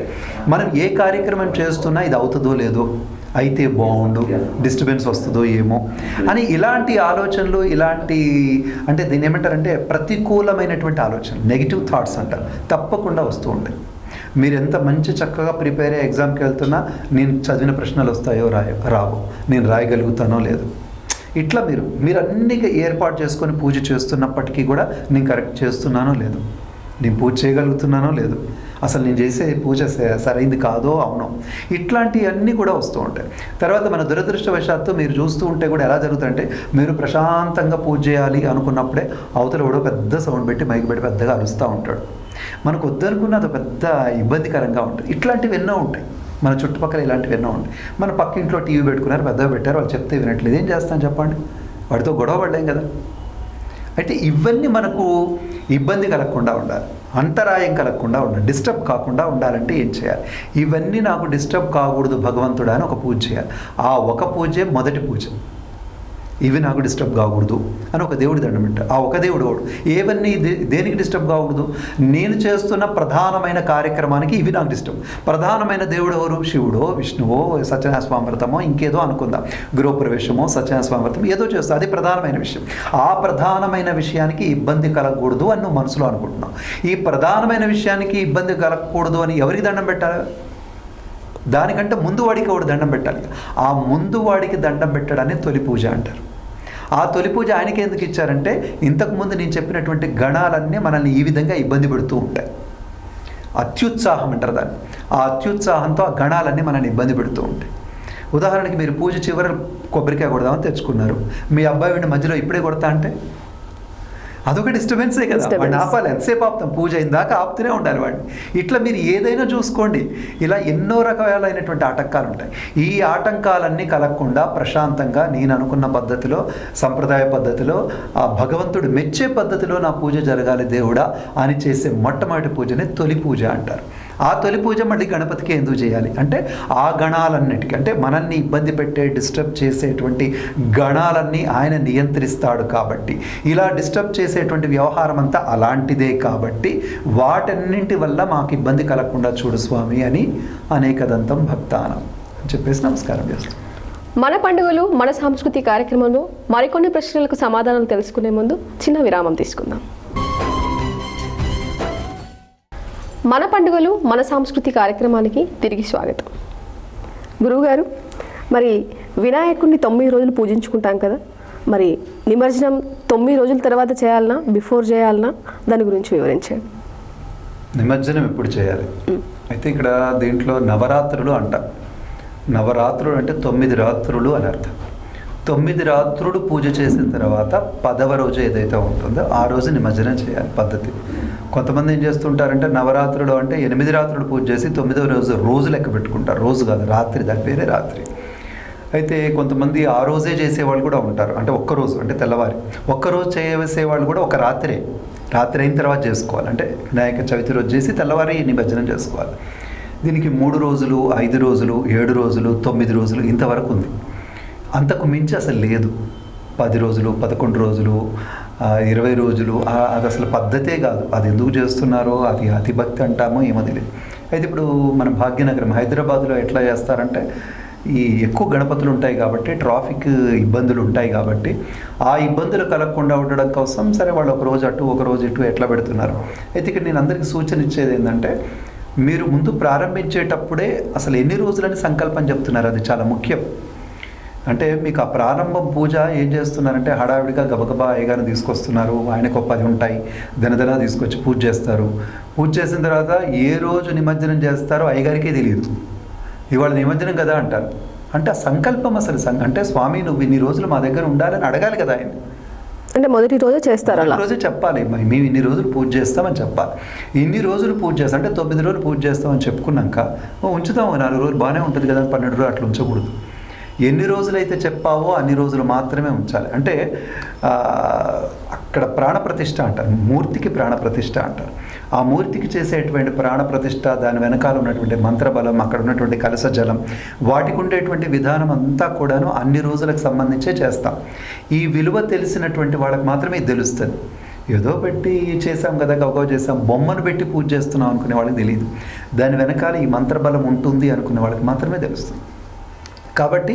మనం ఏ కార్యక్రమం చేస్తున్నా ఇది అవుతుందో లేదో, అయితే బాగుండు, డిస్టర్బెన్స్ వస్తుందో ఏమో అని ఇలాంటి ఆలోచనలు, ఇలాంటి అంటే దీన్ని ఏమంటారంటే ప్రతికూలమైనటువంటి ఆలోచన, నెగిటివ్ థాట్స్ అంటారు, తప్పకుండా వస్తూ ఉంటాయి. మీరు ఎంత మంచి చక్కగా ప్రిపేర్ అయ్యే ఎగ్జామ్కి వెళ్తున్నా నేను చదివిన ప్రశ్నలు వస్తాయో రావో, నేను రాయగలుగుతానో లేదు, ఇట్లా మీరు అన్ని ఏర్పాటు చేసుకొని పూజ చేస్తున్నప్పటికీ కూడా నేను కరెక్ట్ చేస్తున్నానో లేదు, నేను పూజ చేయగలుగుతున్నానో లేదు, అసలు నేను చేసే పూజ సరైంది కాదో అవునో, ఇట్లాంటివన్నీ కూడా వస్తూ ఉంటాయి. తర్వాత మన దురదృష్టవశాత్తు మీరు చూస్తూ ఉంటే కూడా ఎలా జరుగుతుందంటే మీరు ప్రశాంతంగా పూజ చేయాలి అనుకున్నప్పుడే అవతల కూడా పెద్ద సౌండ్ పెట్టి మైక్ పెట్టి పెద్దగా అరుస్తూ ఉంటాడు. మనకు వద్దనుకున్న అది పెద్ద ఇబ్బందికరంగా ఉంటుంది. ఇట్లాంటివి ఎన్నో ఉంటాయి మన చుట్టుపక్కల, ఇలాంటివి ఎన్నో ఉంటాయి. మన పక్క ఇంట్లో టీవీ పెట్టుకున్నారు, పెద్దగా పెట్టారు, వాళ్ళు చెప్తే వినట్లేదు, ఏం చేస్తాను చెప్పండి, వాడితో గొడవ పడలేం కదా. అయితే ఇవన్నీ మనకు ఇబ్బంది కలగకుండా ఉండాలి, అంతరాయం కలగకుండా ఉండాలి, డిస్టర్బ్ కాకుండా ఉండాలంటే ఏం చేయాలి? ఇవన్నీ నాకు డిస్టర్బ్ కాకూడదు భగవంతుడా అని ఒక పూజ చేయాలి. ఆ ఒక పూజే మొదటి పూజ. ఇవి నాకు డిస్టర్బ్ కాకూడదు అని ఒక దేవుడి దండం పెట్టారు. ఆ ఒక దేవుడు వాడు ఏవన్నీ దేనికి డిస్టర్బ్ కాకూడదు? నేను చేస్తున్న ప్రధానమైన కార్యక్రమానికి ఇవి నాకు డిస్టర్బ్. ప్రధానమైన దేవుడు ఎవరు? శివుడో, విష్ణువో, సత్యనారాయణ స్వామి వ్రతమో, ఇంకేదో అనుకుందాం, గృహప్రవేశమో, సత్యనారాయణ స్వామి వ్రతం ఏదో చేస్తా, అది ప్రధానమైన విషయం. ఆ ప్రధానమైన విషయానికి ఇబ్బంది కలగకూడదు అని నువ్వు మనసులో అనుకుంటున్నావు. ఈ ప్రధానమైన విషయానికి ఇబ్బంది కలగకూడదు అని ఎవరికి దండం పెట్టాలి? దానికంటే ముందు వాడికి ఒకటి దండం పెట్టాలి. ఆ ముందు వాడికి దండం పెట్టడాన్ని తొలి పూజ అంటారు. ఆ తొలి పూజ ఆయనకి ఎందుకు ఇచ్చారంటే ఇంతకుముందు నేను చెప్పినటువంటి గణాలన్నీ మనల్ని ఈ విధంగా ఇబ్బంది పెడుతూ ఉంటాయి. అత్యుత్సాహం అంటారు దాన్ని. ఆ అత్యుత్సాహంతో ఆ గణాలన్నీ మనల్ని ఇబ్బంది పెడుతూ ఉంటాయి. ఉదాహరణకి మీరు పూజ చివరి కొబ్బరికాయ కొడదామని తెచ్చుకున్నారు, మీ అబ్బాయి వీడిని మధ్యలో ఇప్పుడే కొడతా అంటే అదొక డిస్టర్బెన్సే కదా. వాడిని ఆపాలి, ఎంతసేపు ఆపుతాం? పూజ అయిందాక ఆపుతూనే ఉండాలి వాడిని. ఇట్లా మీరు ఏదైనా చూసుకోండి, ఇలా ఎన్నో రకాలైనటువంటి ఆటంకాలు ఉంటాయి. ఈ ఆటంకాలన్నీ కలగకుండా ప్రశాంతంగా నేను అనుకున్న పద్ధతిలో, సంప్రదాయ పద్ధతిలో, ఆ భగవంతుడు మెచ్చే పద్ధతిలో నా పూజ జరగాలి దేవుడా అని చేసే మొట్టమొదటి పూజనే తొలి పూజ అంటారు. ఆ తొలి పూజ మళ్ళీ గణపతికి ఎందుకు చేయాలి అంటే ఆ గణాలన్నిటికీ, అంటే మనల్ని ఇబ్బంది పెట్టే, డిస్టర్బ్ చేసేటువంటి గణాలన్నీ ఆయన నియంత్రిస్తాడు కాబట్టి, ఇలా డిస్టర్బ్ చేసేటువంటి వ్యవహారం అంతా అలాంటిదే కాబట్టి వాటన్నింటి వల్ల మాకు ఇబ్బంది కలగకుండా చూడు స్వామి అని అనేకదంతం భక్తానం అని చెప్పేసి నమస్కారం చేస్తాం. మన పండుగలు మన సంస్కృతి కార్యక్రమంలో మరికొన్ని ప్రశ్నలకు సమాధానాలు తెలుసుకునే ముందు చిన్న విరామం తీసుకుందాం. మన పండుగలు మన సంస్కృతి కార్యక్రమానికి తిరిగి స్వాగతం. గురువుగారు, మరి వినాయకుడిని 9 రోజులు పూజించుకుంటాం కదా, మరి నిమజ్జనం 9 రోజుల తర్వాత చేయాలన్నా, బిఫోర్ చేయాలన్నా, దాని గురించి వివరించండి. నిమజ్జనం ఎప్పుడు చేయాలి అయితే ఇక్కడ దీంట్లో నవరాత్రులు అంట. నవరాత్రులు అంటే 9 రాత్రులు అని అర్థం. 9 రాత్రులు పూజ చేసిన తర్వాత 10వ రోజు ఏదైతే ఉంటుందో ఆ రోజు నిమజ్జనం చేయాలి పద్ధతి. కొంతమంది ఏం చేస్తుంటారంటే నవరాత్రులు అంటే 8 రాత్రులు పూజ చేసి 9వ రోజు లెక్క పెట్టుకుంటారు. రోజు కాదు, రాత్రి, దాని పేరే రాత్రి. అయితే కొంతమంది ఆ రోజే చేసేవాళ్ళు కూడా ఉంటారు, అంటే ఒక్కరోజు, అంటే తెల్లవారి ఒక్కరోజు చేసేవాళ్ళు కూడా ఒక రాత్రి అయిన తర్వాత చేసుకోవాలి. అంటే వినాయక చవితి రోజు చేసి తెల్లవారి నిమజ్జనం చేసుకోవాలి. దీనికి 3 రోజులు, 5 రోజులు, 7 రోజులు, 9 రోజులు ఇంతవరకు ఉంది. అంతకు మించి అసలు లేదు. 10 రోజులు, 11 రోజులు, 20 రోజులు, అది అసలు పద్ధతే కాదు. అది ఎందుకు చేస్తున్నారో, అది అతిభక్తి అంటామో ఏమో తెలియదు. అయితే ఇప్పుడు మన భాగ్యనగరం హైదరాబాద్లో ఎట్లా చేస్తారంటే, ఈ ఎక్కువ గణపతులు ఉంటాయి కాబట్టి ట్రాఫిక్ ఇబ్బందులు ఉంటాయి కాబట్టి ఆ ఇబ్బందులు కలగకుండా ఉండడం కోసం సరే వాళ్ళు ఒక రోజు అటు ఒక రోజు ఇటు ఎట్లా పెడుతున్నారు. అయితే ఇక్కడ నేను అందరికీ సూచన ఇచ్చేది ఏంటంటే, మీరు ముందు ప్రారంభించేటప్పుడే అసలు ఎన్ని రోజులని సంకల్పం చెప్తున్నారు, అది చాలా ముఖ్యం. అంటే మీకు ఆ ప్రారంభం పూజ ఏం చేస్తున్నారంటే హడావిడిగా గబగబా అయ్యగారిని తీసుకొస్తున్నారు, ఆయనకు 10 ఉంటాయి, దనదన తీసుకొచ్చి పూజ చేస్తారు. పూజ చేసిన తర్వాత ఏ రోజు నిమజ్జనం చేస్తారో అయ్యగారికే తెలియదు. ఇవాళ నిమజ్జనం కదా అంటారు. అంటే ఆ సంకల్పం అసలు అంటే స్వామి నువ్వు ఇన్ని రోజులు మా దగ్గర ఉండాలని అడగాలి కదా ఆయన. అంటే మొదటి రోజు చేస్తారు, అలా రోజు చెప్పాలి మేము ఇన్ని రోజులు పూజ చేస్తామని చెప్పాలి. ఇన్ని రోజులు పూజ చేస్తాం అంటే 9 రోజులు పూజ చేస్తామని చెప్పుకున్నాక ఉంచుతాం, 4 రోజులు బాగానే ఉంటుంది కదా, 12 రోజులు అట్లా ఉంచకూడదు. ఎన్ని రోజులైతే చెప్పావో అన్ని రోజులు మాత్రమే ఉంచాలి. అంటే అక్కడ ప్రాణప్రతిష్ఠ అంటారు, మూర్తికి ప్రాణప్రతిష్ఠ అంటారు. ఆ మూర్తికి చేసేటువంటి ప్రాణప్రతిష్ఠ, దాని వెనకాల ఉన్నటువంటి మంత్రబలం, అక్కడ ఉన్నటువంటి కలశ జలం, వాటికి ఉండేటువంటి విధానం అంతా కూడాను అన్ని రోజులకు సంబంధించే చేస్తాం. ఈ విలువ తెలిసినటువంటి వాళ్ళకి మాత్రమే తెలుస్తుంది. ఏదో పెట్టి చేసాం కదా, గౌగవ చేసాం, బొమ్మను పెట్టి పూజ చేస్తున్నాం అనుకునే వాళ్ళకి తెలియదు. దాని వెనకాల ఈ మంత్రబలం ఉంటుంది అనుకునే వాళ్ళకి మాత్రమే తెలుస్తుంది. కాబట్టి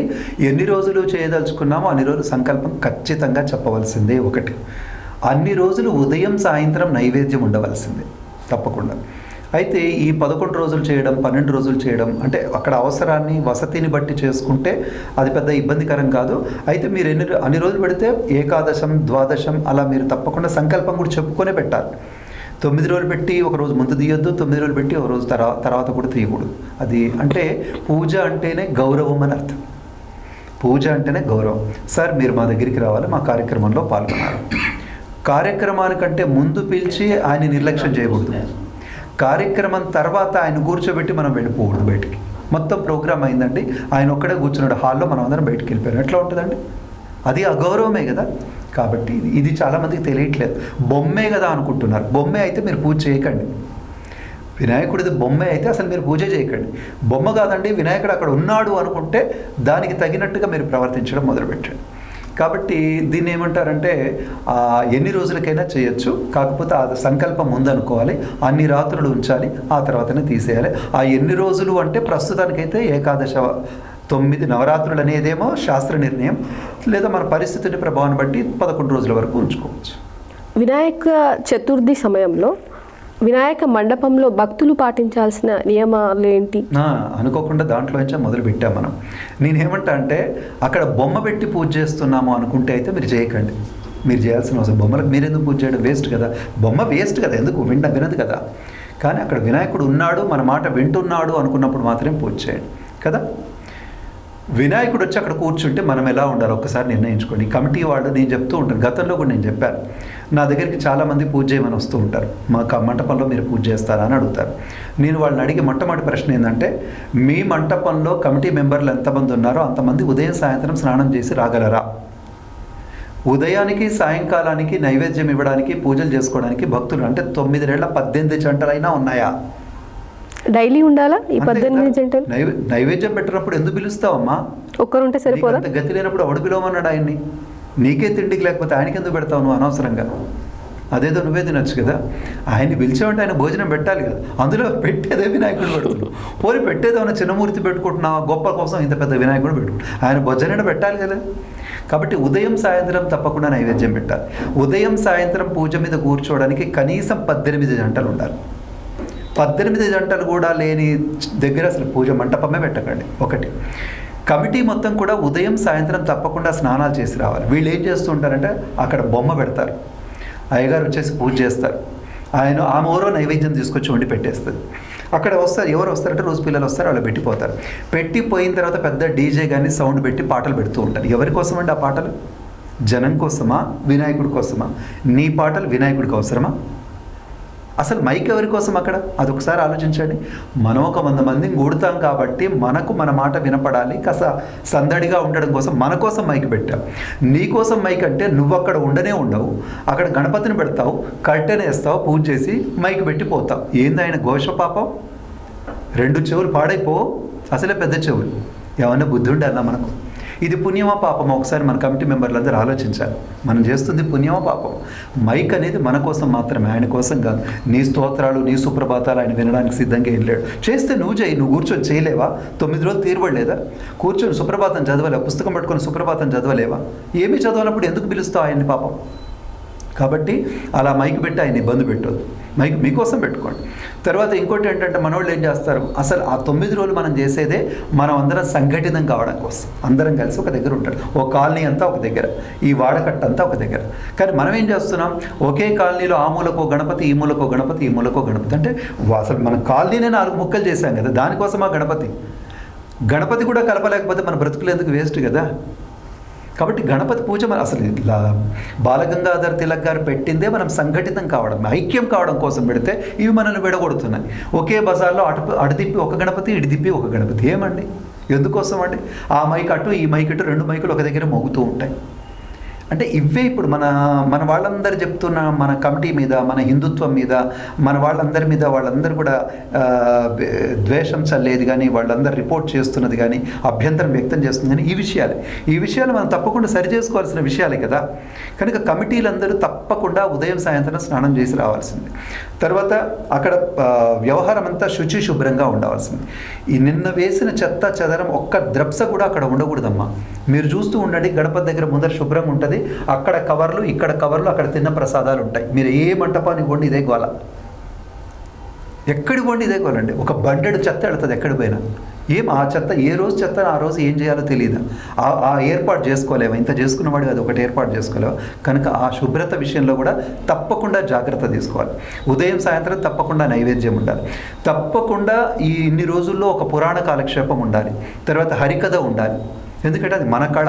ఎన్ని రోజులు చేయదలుచుకున్నామో అన్ని రోజులు సంకల్పం ఖచ్చితంగా చెప్పవలసిందే. ఒకటి, అన్ని రోజులు ఉదయం సాయంత్రం నైవేద్యం ఉండవలసిందే తప్పకుండా. అయితే ఈ 11 రోజులు చేయడం, 12 రోజులు చేయడం అంటే అక్కడ అవసరాన్ని వసతిని బట్టి చేసుకుంటే అది పెద్ద ఇబ్బందికరం కాదు. అయితే మీరు అన్ని రోజులు పెడితే ఏకాదశం, ద్వాదశం అలా మీరు తప్పకుండా సంకల్పం కూడా చెప్పుకొనే పెట్టాలి. 9 రోజులు పెట్టి ఒక రోజు ముందు తీయొద్దు, 9 రోజులు పెట్టి ఒక రోజు తర్వాత కూడా తీయకూడదు. అది అంటే పూజ అంటేనే గౌరవం అని అర్థం. పూజ అంటేనే గౌరవం. సార్ మీరు మా దగ్గరికి రావాలి, మా కార్యక్రమంలో పాల్గొనాలి. కార్యక్రమానికంటే ముందు పిలిచి ఆయన నిర్లక్ష్యం చేయకూడదు. కార్యక్రమం తర్వాత ఆయన కూర్చోబెట్టి మనం వెళ్ళిపోకూడదు బయటికి. మొత్తం ప్రోగ్రామ్ అయిందండి, ఆయన ఒక్కడే కూర్చున్నాడు హాల్లో, మనం అందరం బయటికి వెళ్ళిపోయాం, ఎట్లా ఉంటుందండి? అది అగౌరవమే కదా. కాబట్టి ఇది చాలామందికి తెలియట్లేదు. బొమ్మే కదా అనుకుంటున్నారు. బొమ్మే అయితే మీరు పూజ చేయకండి. వినాయకుడిది బొమ్మే అయితే అసలు మీరు పూజ చేయకండి. బొమ్మ కాదండి, వినాయకుడు అక్కడ ఉన్నాడు అనుకుంటే దానికి తగినట్టుగా మీరు ప్రవర్తించడం మొదలుపెట్టండి. కాబట్టి దీన్ని ఏమంటారంటే ఎన్ని రోజులకైనా చేయొచ్చు, కాకపోతే ఆ సంకల్పం ఉందనుకోవాలి, అన్ని రాత్రులు ఉంచాలి, ఆ తర్వాతనే తీసేయాలి. ఆ ఎన్ని రోజులు అంటే ప్రస్తుతానికైతే ఏకాదశ 9 నవరాత్రులు అనేదేమో శాస్త్ర నిర్ణయం, లేదా మన పరిస్థితిని ప్రభావాన్ని బట్టి 11 రోజుల వరకు ఉంచుకోవచ్చు. వినాయక చతుర్థి సమయంలో వినాయక మండపంలో భక్తులు పాటించాల్సిన నియమాలు ఏంటి? అనుకోకుండా దాంట్లోంచే మొదలు పెట్టాం మనం. నేనేమంటా అంటే అక్కడ బొమ్మ పెట్టి పూజ చేస్తున్నాము అనుకుంటే అయితే మీరు చేయకండి. మీరు చేయాల్సిన అవసరం, బొమ్మలకు మీరు ఎందుకు పూజ చేయడం? వేస్ట్ కదా, బొమ్మ వేస్ట్ కదా, ఎందుకు వినదు కదా. కానీ అక్కడ వినాయకుడు ఉన్నాడు, మన మాట వింటున్నాడు అనుకున్నప్పుడు మాత్రమే పూజ చేయండి కదా. వినాయకుడు వచ్చి అక్కడ కూర్చుంటే మనం ఎలా ఉండాలి ఒక్కసారి నిర్ణయించుకోండి. కమిటీ వాళ్ళు నేను చెప్తూ ఉంటాను, గతంలో కూడా నేను చెప్పాను, నా దగ్గరికి చాలామంది పూజ చేయమని వస్తూ ఉంటారు. మా మంటపంలో మీరు పూజ చేస్తారా అని అడుగుతారు. నేను వాళ్ళని అడిగే మొట్టమొదటి ప్రశ్న ఏంటంటే, మీ మంటపంలో కమిటీ మెంబర్లు ఎంతమంది ఉన్నారో అంతమంది ఉదయం సాయంత్రం స్నానం చేసి రాగలరా? ఉదయానికి సాయంకాలానికి నైవేద్యం ఇవ్వడానికి, పూజలు చేసుకోవడానికి భక్తులు అంటే 9 ఏళ్ల 18 జంటలైనా ఉన్నాయా? డైలీ ఉండాలా ఈ 18 జంటలు? నైవేద్యం పెట్టినప్పుడు ఎందుకు పిలుస్తావమ్మా? ఒక్కరుంటే సరిపోదా? అంత గతి లేనప్పుడు ఎవడు పిలవమన్నాడు ఆయన్ని? నీకే తిండికి లేకపోతే ఆయనకి ఎందుకు పెడతావు నువ్వు అనవసరంగా? అదేదో నువ్వే తినొచ్చు కదా. ఆయన్ని పిలిచామంటే ఆయన భోజనం పెట్టాలి కదా. అందులో పెట్టేదే వినాయకుడు పెడుతున్నావు. పోలి పెట్టేదేమన్నా చిన్నమూర్తి పెట్టుకుంటున్నావా? గొప్ప కోసం ఇంత పెద్ద వినాయకుడు పెట్టుకుంటు, ఆయన భోజనం పెట్టాలి కదా. కాబట్టి ఉదయం సాయంత్రం తప్పకుండా నైవేద్యం పెట్టాలి. ఉదయం సాయంత్రం పూజ మీద కూర్చోవడానికి కనీసం 18 జంటలు ఉండాలి. 18 జంటలు కూడా లేని దగ్గర అసలు పూజ మంటపమే పెట్టకండి. ఒకటి, కమిటీ మొత్తం కూడా ఉదయం సాయంత్రం తప్పకుండా స్నానాలు చేసి రావాలి. వీళ్ళు ఏం చేస్తూ ఉంటారంటే అక్కడ బొమ్మ పెడతారు, అయ్యగారు వచ్చేసి పూజ చేస్తారు, ఆమె ఎవరో నైవేద్యం తీసుకొచ్చి వండి పెట్టేస్తుంది. అక్కడ వస్తారు, ఎవరు వస్తారంటే రోజు పిల్లలు వస్తారు, వాళ్ళు పెట్టిపోతారు. పెట్టిపోయిన తర్వాత పెద్ద డీజే కానీ సౌండ్ పెట్టి పాటలు పెడుతూ ఉంటారు. ఎవరి కోసం అండి ఆ పాటలు? జనం కోసమా, వినాయకుడి కోసమా? నీ పాటలు వినాయకుడికి అవసరమా? అసలు మైక్ ఎవరి కోసం అక్కడ? అదొకసారి ఆలోచించండి. మనం ఒక 100 మందిని కూడతాం కాబట్టి మనకు మన మాట వినపడాలి, కాస్త సందడిగా ఉండడం కోసం మన కోసం మైక్ పెట్టాం. నీ కోసం మైక్ అంటే నువ్వు అక్కడ ఉండనే ఉండవు, అక్కడ గణపతిని పెడతావు, కర్టెన్ వేస్తావు, పూజ చేసి మైక్ పెట్టి పోతావు. ఏంది ఆయన ఘోష పాపం? 2 చెవులు పాడైపో, అసలే పెద్ద చెవులు. ఏమన్నా బుద్ధి ఉండాలా మనకు? ఇది పుణ్యమా పాపమా? ఒకసారి మన కమిటీ మెంబర్లందరూ ఆలోచించాలి. మనం చేస్తుంది పుణ్యమా పాపం? మైక్ అనేది మన కోసం మాత్రమే, ఆయన కోసం కాదు. నీ స్తోత్రాలు, నీ సుప్రభాతాలు ఆయన వినడానికి సిద్ధంగా వెళ్ళాడు. చేస్తే నువ్వు చేయి. నువ్వు కూర్చొని చేయలేవా? 9 రోజులు తీరబడలేదా? కూర్చొని సుప్రభాతం చదవలేవా? పుస్తకం పట్టుకొని సుప్రభాతం చదవలేవా? ఏమీ చదవనప్పుడు ఎందుకు పిలుస్తావు ఆయన్ని పాపం? కాబట్టి అలా మైక్ పెట్టి ఆయన ఇబ్బంది పెట్టొద్దు. మైక్ మీకోసం పెట్టుకోండి. తర్వాత ఇంకోటి ఏంటంటే, మనోళ్ళు ఏం చేస్తారు, అసలు ఆ 9 రోజులు మనం చేసేదే మనం అందరం సంఘటితం కావడం కోసం. అందరం కలిసి ఒక దగ్గర ఉంటాడు. ఒక కాలనీ అంతా ఒక దగ్గర, ఈ వాడకట్ట అంతా ఒక దగ్గర. కానీ మనం ఏం చేస్తున్నాం, ఒకే కాలనీలో ఆ మూలకో గణపతి, ఈ మూలకో గణపతి, ఈ మూలకో గణపతి. అంటే అసలు మన కాలనీనే 4 ముక్కలు చేశాం కదా, దానికోసం ఆ గణపతి కూడా కలపలేకపోతే మన బ్రతుకులు ఎందుకు వేస్ట్ కదా. కాబట్టి గణపతి పూజ మన అసలు బాలగంగాధర్ తిలక్ గారు పెట్టిందే మనం సంఘటితం కావడం, ఐక్యం కావడం కోసం పెడితే ఇవి మనల్ని విడగొడుతున్నాయి. ఒకే బజార్లో అటు తిప్పి ఒక గణపతి, ఇటు తిప్పి ఒక గణపతి. ఏమండి, ఎందుకోసం అండి? ఆ మైక్ అటు, ఈ మైక్ ఇటు, 2 మైకులు ఒక దగ్గర మోగుతూ ఉంటాయి. అంటే ఇవే ఇప్పుడు మన వాళ్ళందరూ చెప్తున్న, మన కమిటీ మీద, మన హిందుత్వం మీద, మన వాళ్ళందరి మీద, వాళ్ళందరూ కూడా ద్వేషం చల్లేది కానీ, వాళ్ళందరూ రిపోర్ట్ చేస్తున్నది కానీ, అభ్యంతరం వ్యక్తం చేస్తుంది కానీ ఈ విషయాలు మనం తప్పకుండా సరి చేసుకోవాల్సిన విషయాలే కదా. కనుక కమిటీలందరూ తప్పకుండా ఉదయం సాయంత్రం స్నానం చేసి రావాల్సింది. తర్వాత అక్కడ వ్యవహారం అంతా శుభ్రంగా ఉండవలసింది. ఈ నిన్న వేసిన చెత్త చెదరం ఒక్క ద్రప్స కూడా అక్కడ ఉండకూడదమ్మా. మీరు చూస్తూ ఉండండి, గణపతి దగ్గర ముందర శుభ్రంగా ఉంటుంది. అక్కడ కవర్లు, ఇక్కడ కవర్లు, అక్కడ తిన్న ప్రసాదాలు ఉంటాయి. మీరు ఏ మంటపానికి పోండి ఇదే గోల, ఎక్కడికి పోండి ఇదే గోలండి. ఒక బండెడు చెత్త వెళుతుంది ఎక్కడి పోయినా. ఆ చెత్త ఏ రోజు చెత్త ఆ రోజు ఏం చేయాలో తెలియదు. ఆ ఏర్పాటు చేసుకోలేవా? ఇంత చేసుకున్నవాడు అది ఒకటి ఏర్పాటు చేసుకోలేవా? కనుక ఆ శుభ్రత విషయంలో కూడా తప్పకుండా జాగ్రత్త తీసుకోవాలి. ఉదయం సాయంత్రం తప్పకుండా నైవేద్యం ఉండాలి. తప్పకుండా ఇన్ని రోజుల్లో ఒక పురాణ కాలక్షేపం ఉండాలి. తర్వాత హరికథ ఉండాలి. ఎందుకంటే అది మన కళ.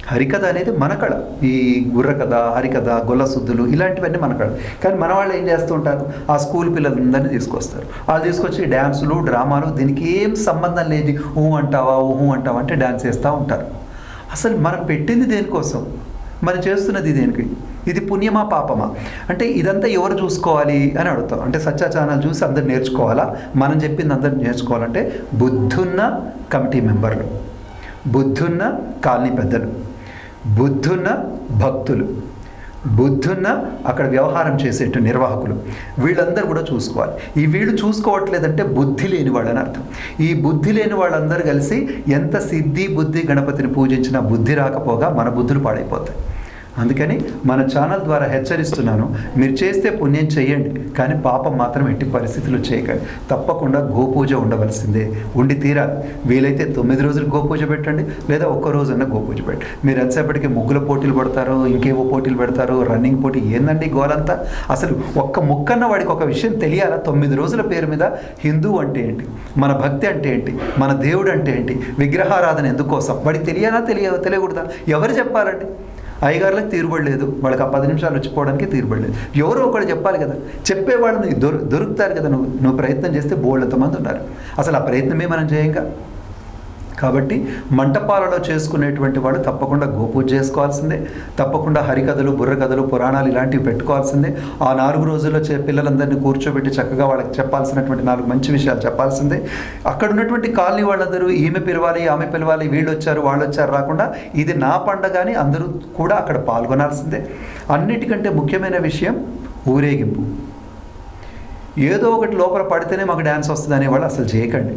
హరికథ అనేది మన కళ. ఈ గుర్రకథ, హరికథ, గొల్లసుద్దులు ఇలాంటివన్నీ మన కళ. కానీ మన వాళ్ళు ఏం చేస్తూ ఉంటారు, ఆ స్కూల్ పిల్లలందరినీ తీసుకొస్తారు. వాళ్ళు తీసుకొచ్చి డ్యాన్సులు, డ్రామాలు, దీనికి ఏం సంబంధం లేదు. ఊహు అంటావా అంటే డ్యాన్స్ చేస్తూ ఉంటారు. అసలు మనం పెట్టింది దేనికోసం, మనం చేస్తున్నది దేనికి? ఇది పుణ్యమా పాపమా? అంటే ఇదంతా ఎవరు చూసుకోవాలి అని అడుగుతాం. అంటే సత్య ఛానల్ చూసి అందరు నేర్చుకోవాలా? మనం చెప్పింది అందరు నేర్చుకోవాలంటే బుద్ధున్న కమిటీ మెంబర్లు, బుద్ధున్న కాలనీ పెద్దలు, బుద్ధున్న భక్తులు, బుద్ధున్న అక్కడ వ్యవహారం చేసేట నిర్వాహకులు, వీళ్ళందరూ కూడా చూసుకోవాలి. వీళ్ళు చూసుకోవట్లేదంటే బుద్ధి లేని వాళ్ళని అర్థం. ఈ బుద్ధి లేని వాళ్ళందరూ కలిసి ఎంత సిద్ధి బుద్ధి గణపతిని పూజించినా బుద్ధి రాకపోగా మన బుద్ధులు పాడైపోతాయి. అందుకని మన ఛానల్ ద్వారా హెచ్చరిస్తున్నాను, మీరు చేస్తే పుణ్యం చేయండి, కానీ పాపం మాత్రం ఎట్టి పరిస్థితుల్లో చేయకండి. తప్పకుండా గోపూజ ఉండవలసిందే, ఉండి తీరాలి. వీలైతే 9 రోజులు గోపూజ పెట్టండి, లేదా ఒక్క రోజున్న గోపూజ పెట్టండి. మీరు ఎంతసేపటికి ముగ్గుల పోటీలు పెడతారు, ఇంకేవో పోటీలు పెడతారు, రన్నింగ్ పోటీ, ఏందండి గోలంతా? అసలు ఒక్క ముక్కన్న వాడికి ఒక విషయం తెలియాలా? 9 రోజుల పేరు మీద హిందూ అంటే ఏంటి, మన భక్తి అంటే ఏంటి, మన దేవుడు అంటే ఏంటి, విగ్రహారాధన ఎందుకోసం వాడికి తెలియకూడదా? ఎవరు చెప్పాలండి? అయ్యగారులకు తీరుబడలేదు, వాళ్ళకి ఆ 10 నిమిషాలు వచ్చిపోవడానికి తీరుబడలేదు. ఎవరో ఒకరు చెప్పాలి కదా. చెప్పేవాళ్ళని దొరుకుతారు కదా. నువ్వు ప్రయత్నం చేస్తే బోళ్ళంతమంది ఉన్నారు. అసలు ఆ ప్రయత్నమే మనం చేయంగా. కాబట్టి మంటపాలలో చేసుకునేటువంటి వాళ్ళు తప్పకుండా గోపూజ చేసుకోవాల్సిందే. తప్పకుండా హరికథలు, బుర్రకథలు, పురాణాలు ఇలాంటివి పెట్టుకోవాల్సిందే. ఆ 4 రోజుల్లో పిల్లలందరినీ కూర్చోబెట్టి చక్కగా వాళ్ళకి చెప్పాల్సినటువంటి 4 మంచి విషయాలు చెప్పాల్సిందే. అక్కడ ఉన్నటువంటి కాలనీ వాళ్ళందరూ ఈమె పిలవాలి, ఆమె పిలవాలి, వీళ్ళు వచ్చారు, వాళ్ళు వచ్చారు రాకుండా ఇది నా పండగ అని అందరూ కూడా అక్కడ పాల్గొనాల్సిందే. అన్నిటికంటే ముఖ్యమైన విషయం ఊరేగింపు. ఏదో ఒకటి లోపల పడితేనే మాకు డ్యాన్స్ వస్తుంది అనేవాళ్ళు అసలు చేయకండి.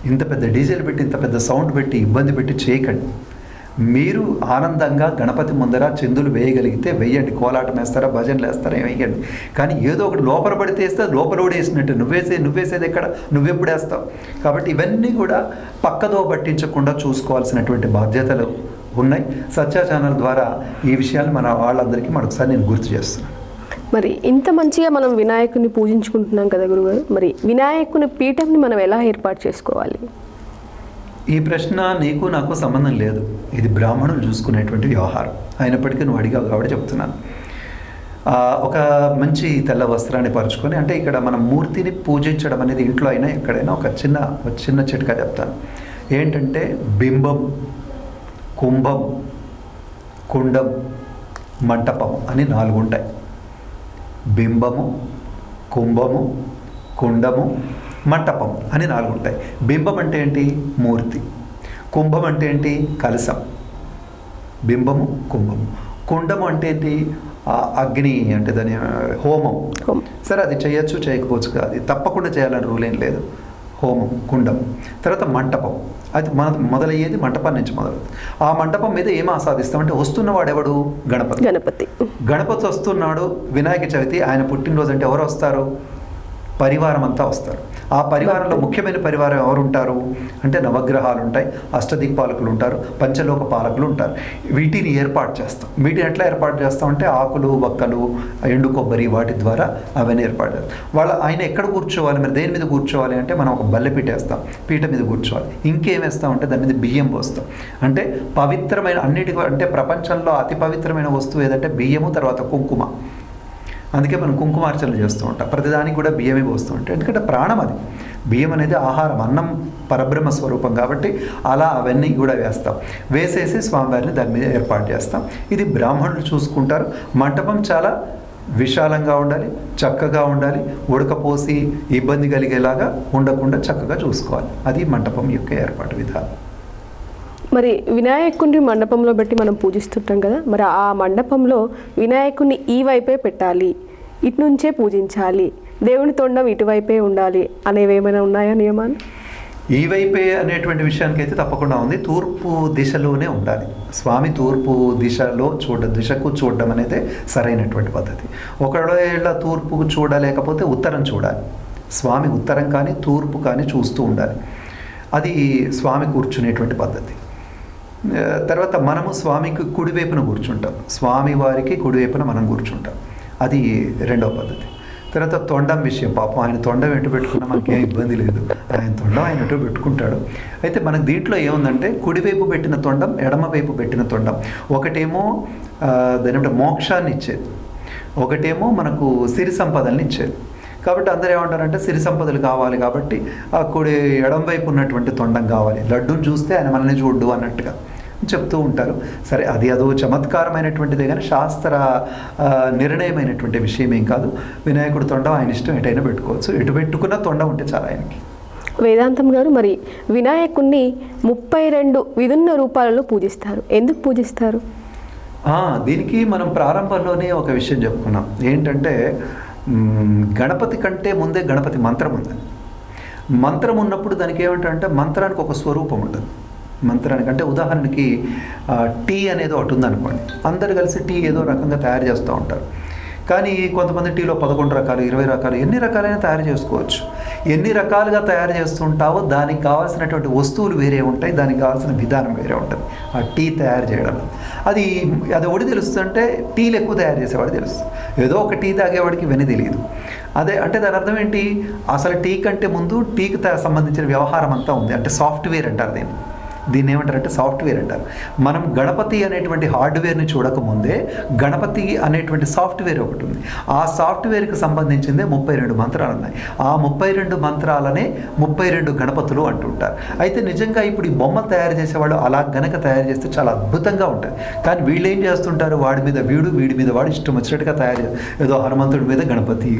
ఇంత పెద్ద డీజేలు పెట్టి, ఇంత పెద్ద సౌండ్ పెట్టి, ఇబ్బంది పెట్టి చేయకండి. మీరు ఆనందంగా గణపతి ముందర చిందులు వేయగలిగితే వేయండి. కోలాటం వేస్తారా, భజనలు వేస్తారా, వేయండి. కానీ ఏదో ఒకటి లోపల పడితే వేస్తే లోపల కూడా వేసినట్టు నువ్వేసేది ఎక్కడ, నువ్వెప్పుడు వేస్తావు? కాబట్టి ఇవన్నీ కూడా పక్కదో పట్టించకుండా చూసుకోవాల్సినటువంటి బాధ్యతలు ఉన్నాయి. సత్య ఛానల్ ద్వారా ఈ విషయాలు మన వాళ్ళందరికీ మరొకసారి నేను గుర్తు చేస్తున్నాను. మరి ఇంత మంచిగా మనం వినాయకుని పూజించుకుంటున్నాం కదా గురుగారు, మరి వినాయకుని పీఠంని మనం ఎలా ఏర్పాటు చేసుకోవాలి? ఈ ప్రశ్న నీకు నాకు సంబంధం లేదు. ఇది బ్రాహ్మణులు చూసుకునేటువంటి వ్యవహారం. అయినప్పటికీ నువ్వు అడిగావు కాబట్టి చెప్తున్నాను. ఒక మంచి తెల్ల వస్త్రాన్ని పరుచుకొని, అంటే ఇక్కడ మనం మూర్తిని పూజించడం అనేది ఇంట్లో అయినా ఎక్కడైనా ఒక చిన్న చిట్కా చెప్తాను. ఏంటంటే బింబం, కుంభం, కుండం, మంటపం అని 4 ఉంటాయి. బింబము, కుంభము, కుండము, మంటపం అని 4 ఉంటాయి. బింబం అంటే ఏంటి? మూర్తి. కుంభం అంటే ఏంటి? కలశం. బింబము, కుంభము. కుండము అంటే ఏంటి? అగ్ని, అంటే దాని హోమం. సరే, అది చేయొచ్చు చేయకపోవచ్చు, అది తప్పకుండా చేయాలని రూల్ ఏం లేదు. హోమం, కుండం. తర్వాత మంటపం, అది మొదలయ్యేది మంటపం నుంచి మొదలవుతుంది. ఆ మంటపం మీద ఏం ఆస్వాదిస్తామంటే వస్తున్నవాడు ఎవడు? గణపతి వస్తున్నాడు. వినాయక చవితి, ఆయన పుట్టినరోజు అంటే ఎవరు వస్తారు? పరివారం అంతా వస్తారు. ఆ పరివారంలో ముఖ్యమైన పరివారం ఎవరు ఉంటారు అంటే నవగ్రహాలు ఉంటాయి, అష్టదిక్పాలకులు ఉంటారు, పంచలోక పాలకులు ఉంటారు. వీటిని ఏర్పాటు చేస్తాం. వీటిని ఎట్లా ఏర్పాటు చేస్తామంటే ఆకులు, వక్కలు, ఎండు కొబ్బరి, వాటి ద్వారా అవన్నీ ఏర్పాటు చేస్తాం. ఆయన ఎక్కడ కూర్చోవాలి, మరి దేని మీద కూర్చోవాలి అంటే మనం ఒక బల్లె పీటేస్తాం, పీట మీద కూర్చోవాలి. ఇంకేం వేస్తామంటే దాని మీద బియ్యం పోస్తాం. అంటే పవిత్రమైన అన్నిటికీ, అంటే ప్రపంచంలో అతి పవిత్రమైన వస్తువు ఏదంటే బియ్యము, తర్వాత కుంకుమ. అందుకే మనం కుంకుమార్చనలు చేస్తూ ఉంటాం. ప్రతిదానికి కూడా బియ్యమే పోస్తూ ఉంటాం, ఎందుకంటే ప్రాణం అది. బియ్యం అనేది ఆహారం, అన్నం పరబ్రహ్మ స్వరూపం కాబట్టి అలా అవన్నీ కూడా వేస్తాం. వేసేసి స్వామివారిని దాని మీద ఏర్పాటు చేస్తాం. ఇది బ్రాహ్మణులు చూసుకుంటారు. మంటపం చాలా విశాలంగా ఉండాలి, చక్కగా ఉండాలి, ఉడకపోసి ఇబ్బంది కలిగేలాగా ఉండకుండా చక్కగా చూసుకోవాలి. అది మంటపం యొక్క ఏర్పాటు విధానం. మరి వినాయకుడిని మండపంలో పెట్టి మనం పూజిస్తుంటాం కదా, మరి ఆ మండపంలో వినాయకుడిని ఈ వైపే పెట్టాలి, ఇటు నుంచే పూజించాలి, దేవుని తొండం ఇటువైపే ఉండాలి అనేవి ఏమైనా ఉన్నాయా నియమాలు? ఈ వైపే అనేటువంటి విషయానికి అయితే తప్పకుండా ఉంది. తూర్పు దిశలోనే ఉండాలి. స్వామి తూర్పు దిశకు చూడడం అనేది సరైనటువంటి పద్ధతి. ఒకవేళ తూర్పుకు చూడలేకపోతే ఉత్తరం చూడాలి. స్వామి ఉత్తరం కానీ తూర్పు కానీ చూస్తూ ఉండాలి. అది స్వామి కూర్చునేటువంటి పద్ధతి. తర్వాత మనము స్వామికి కుడివైపున కూర్చుంటాం, స్వామి వారికి కుడివైపున మనం కూర్చుంటాం. అది రెండవ పద్ధతి. తర్వాత తొండం విషయం, పాపం ఆయన తొండం ఎటు పెట్టుకున్నా మనకేం ఇబ్బంది లేదు, ఆయన తొండం ఆయన ఎటు పెట్టుకుంటాడు. అయితే మనకు దీంట్లో ఏముందంటే కుడివైపు పెట్టిన తొండం, ఎడమవైపు పెట్టిన తొండం, ఒకటేమో దాని మోక్షాన్ని ఇచ్చేది, ఒకటేమో మనకు సిరి సంపదల్ని ఇచ్చేది. కాబట్టి అందరూ ఏమంటారంటే సిరి సంపదలు కావాలి కాబట్టి ఆ ఎడం వైపు ఉన్నటువంటి తొండం కావాలి, లడ్డూని చూస్తే ఆయన మనల్ని చూడ్డు అన్నట్టుగా చెప్తూ ఉంటారు. సరే, అదో చమత్కారమైనటువంటిదే కానీ శాస్త్ర నిర్ణయమైనటువంటి విషయం ఏం కాదు. వినాయకుడు తొండం ఆయన ఇష్టం, ఎటైనా పెట్టుకోవచ్చు, ఎటు పెట్టుకున్న తొండం ఉంటే చాలా ఆయనకి. వేదాంతం గారు, మరి వినాయకుడిని 32 విభిన్న రూపాలలో పూజిస్తారు, ఎందుకు పూజిస్తారు? దీనికి మనం ప్రారంభంలోనే ఒక విషయం చెప్పుకున్నాం. ఏంటంటే గణపతి కంటే ముందే గణపతి మంత్రం ఉంది. మంత్రం ఉన్నప్పుడు దానికి ఏమంటారంటే మంత్రానికి ఒక స్వరూపం ఉంటుంది. మంత్రానికి అంటే ఉదాహరణకి టీ అనేది ఒకటి ఉందనుకోండి, అందరు కలిసి టీ ఏదో రకంగా తయారు చేస్తూ ఉంటారు. కానీ కొంతమంది టీలో 11 రకాలు, 20 రకాలు, ఎన్ని రకాలైనా తయారు చేసుకోవచ్చు. ఎన్ని రకాలుగా తయారు చేస్తుంటావో దానికి కావాల్సినటువంటి వస్తువులు వేరే ఉంటాయి, దానికి కావాల్సిన విధానం వేరే ఉంటుంది. ఆ టీ తయారు చేయడం అది ఒకటి తెలుస్తుందంటే టీలు ఎక్కువ తయారు చేసేవాడు తెలుస్తుంది, ఏదో ఒక టీ తాగేవాడికి ఇవన్నీ తెలియదు. అదే అంటే దాని అర్థం ఏంటి, అసలు టీ కంటే ముందు టీకి సంబంధించిన వ్యవహారం అంతా ఉంది. అంటే సాఫ్ట్వేర్ అంటారు దీన్ని ఏమంటారంటే సాఫ్ట్వేర్ అంటారు. మనం గణపతి అనేటువంటి హార్డ్వేర్ని చూడకముందే గణపతి అనేటువంటి సాఫ్ట్వేర్ ఒకటి ఉంది. ఆ సాఫ్ట్వేర్కి సంబంధించిందే 32 మంత్రాలు ఉన్నాయి. ఆ 32 మంత్రాలనే 32 గణపతులు అంటుంటారు. అయితే నిజంగా ఇప్పుడు ఈ బొమ్మలు తయారు చేసేవాళ్ళు అలా గనక తయారు చేస్తే చాలా అద్భుతంగా ఉంటుంది. కానీ వీళ్ళు ఏం చేస్తుంటారు, వాడి మీద వీడి మీద వాడు ఇష్టం వచ్చినట్టుగా తయారు చేస్తారు. ఏదో హనుమంతుడి మీద గణపతి,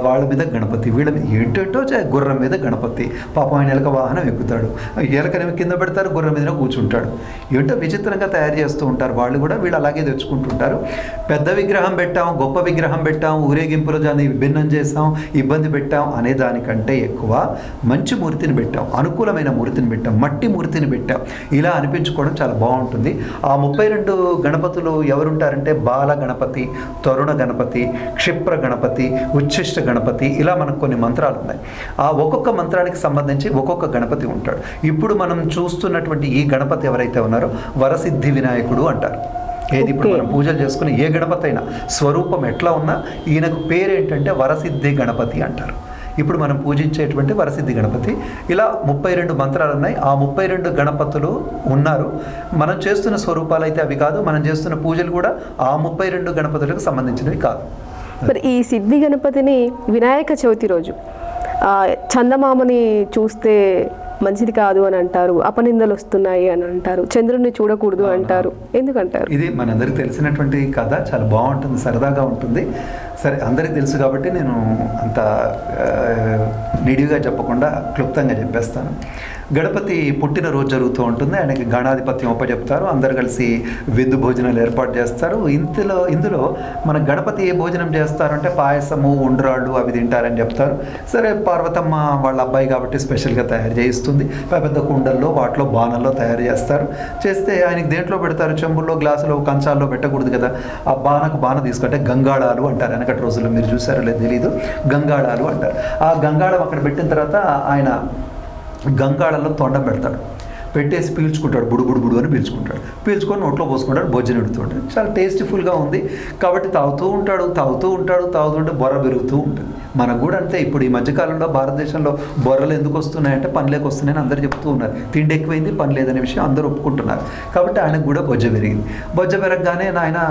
వాళ్ళ మీద గణపతి, వీళ్ళ మీద ఏంటంటో గుర్రం మీద గణపతి, పాపం ఆయన ఎలక వాహనం ఎక్కుతాడు, ఎలకనేమి కింద పెడతారు, గుర్రం మీద కూర్చుంటాడు. ఏంటో విచిత్రంగా తయారు చేస్తూ ఉంటారు వాళ్ళు కూడా, వీళ్ళు అలాగే తెచ్చుకుంటుంటారు. పెద్ద విగ్రహం పెట్టాం, గొప్ప విగ్రహం పెట్టాం, ఊరేగింపులు దాన్ని విభిన్నం చేసాం, ఇబ్బంది పెట్టాం అనే దానికంటే ఎక్కువ మంచి మూర్తిని పెట్టాం, అనుకూలమైన మూర్తిని పెట్టాం, మట్టి మూర్తిని పెట్టాం, ఇలా అనిపించుకోవడం చాలా బాగుంటుంది. ఆ 32 గణపతులు ఎవరుంటారంటే బాల గణపతి, తరుణ గణపతి, క్షిప్ర గణపతి, ఉచ్ఛిష్ట గణపతి, ఇలా మనకు కొన్ని మంత్రాలు ఉన్నాయి. ఆ ఒక్కొక్క మంత్రానికి సంబంధించి ఒక్కొక్క గణపతి ఉంటాడు. ఇప్పుడు మనం చూస్తున్నటువంటి ఈ గణపతి ఎవరైతే ఉన్నారో వరసిద్ధి వినాయకుడు అంటారు. ఏది ఇప్పుడు మనం పూజలు చేసుకుని ఏ గణపతి అయినా స్వరూపం ఎట్లా ఉన్నా ఈయనకు పేరేంటంటే వరసిద్ధి గణపతి అంటారు. ఇప్పుడు మనం పూజించేటువంటి వరసిద్ధి గణపతి. ఇలా 32 మంత్రాలు ఉన్నాయి. ఆ 32 గణపతులు ఉన్నారు. మనం చేస్తున్న స్వరూపాలు అయితే అవి కాదు, మనం చేస్తున్న పూజలు కూడా ఆ 32 గణపతులకు సంబంధించినవి కాదు. మరి ఈ సిద్ధి గణపతిని వినాయక చవితి రోజు చందమామని చూస్తే మంచిది కాదు అని అంటారు, అపనిందలు వస్తున్నాయి అని అంటారు, చంద్రుడిని చూడకూడదు అంటారు, ఎందుకంటారు? ఇది మనందరికి తెలిసినటువంటి కథ, చాలా బాగుంటుంది, సరదాగా ఉంటుంది. సరే, అందరికీ తెలుసు కాబట్టి నేను అంత నిడివిగా చెప్పకుండా క్లుప్తంగా చెప్పేస్తాను. గణపతి పుట్టినరోజు జరుగుతూ ఉంటుంది. ఆయనకి గణాధిపత్యం అప్పచెప్తారు. అందరు కలిసి విందు భోజనాలు ఏర్పాటు చేస్తారు. ఇందులో మన గణపతి ఏ భోజనం చేస్తారంటే పాయసము, ఉండ్రాళ్ళు అవి తింటారని చెప్తారు. సరే, పార్వతమ్మ వాళ్ళ అబ్బాయి కాబట్టి స్పెషల్గా తయారు చేయిస్తుంది. పెద్ద కుండల్లో వాటిలో బాణల్లో తయారు చేస్తారు. చేస్తే ఆయనకి దేంట్లో పెడతారు? చెంబుల్లో, గ్లాసులో, కంచాల్లో పెట్టకూడదు కదా. ఆ బాణ తీసుకుంటే గంగాళాలు అంటారు. వెనకటి రోజుల్లో మీరు చూసారో లేదు తెలీదు, గంగాళాలు అంటారు. ఆ గంగాళం అక్కడ పెట్టిన తర్వాత ఆయన గంగాళంలో తొండం పెడతాడు. పెట్టేసి పీల్చుకుంటాడు, బుడు అని పీల్చుకొని నోట్లో పోసుకుంటాడు, భోజనం ఎడుతుంటాడు. చాలా టేస్టీఫుల్గా ఉంది కాబట్టి తాగుతుంటే బొర్ర పెరుగుతూ ఉంటుంది. మనకు కూడా అంతే. ఇప్పుడు ఈ మధ్యకాలంలో భారతదేశంలో బొర్రలు ఎందుకు వస్తున్నాయంటే పనిలేక వస్తున్నాయని అందరూ చెప్తూ ఉన్నారు. తిండి ఎక్కువైంది, పని లేదనే విషయం అందరూ ఒప్పుకుంటున్నారు. కాబట్టి ఆయనకు కూడా బొజ్జ పెరిగింది. బొజ్జ పెరగగానే నాయన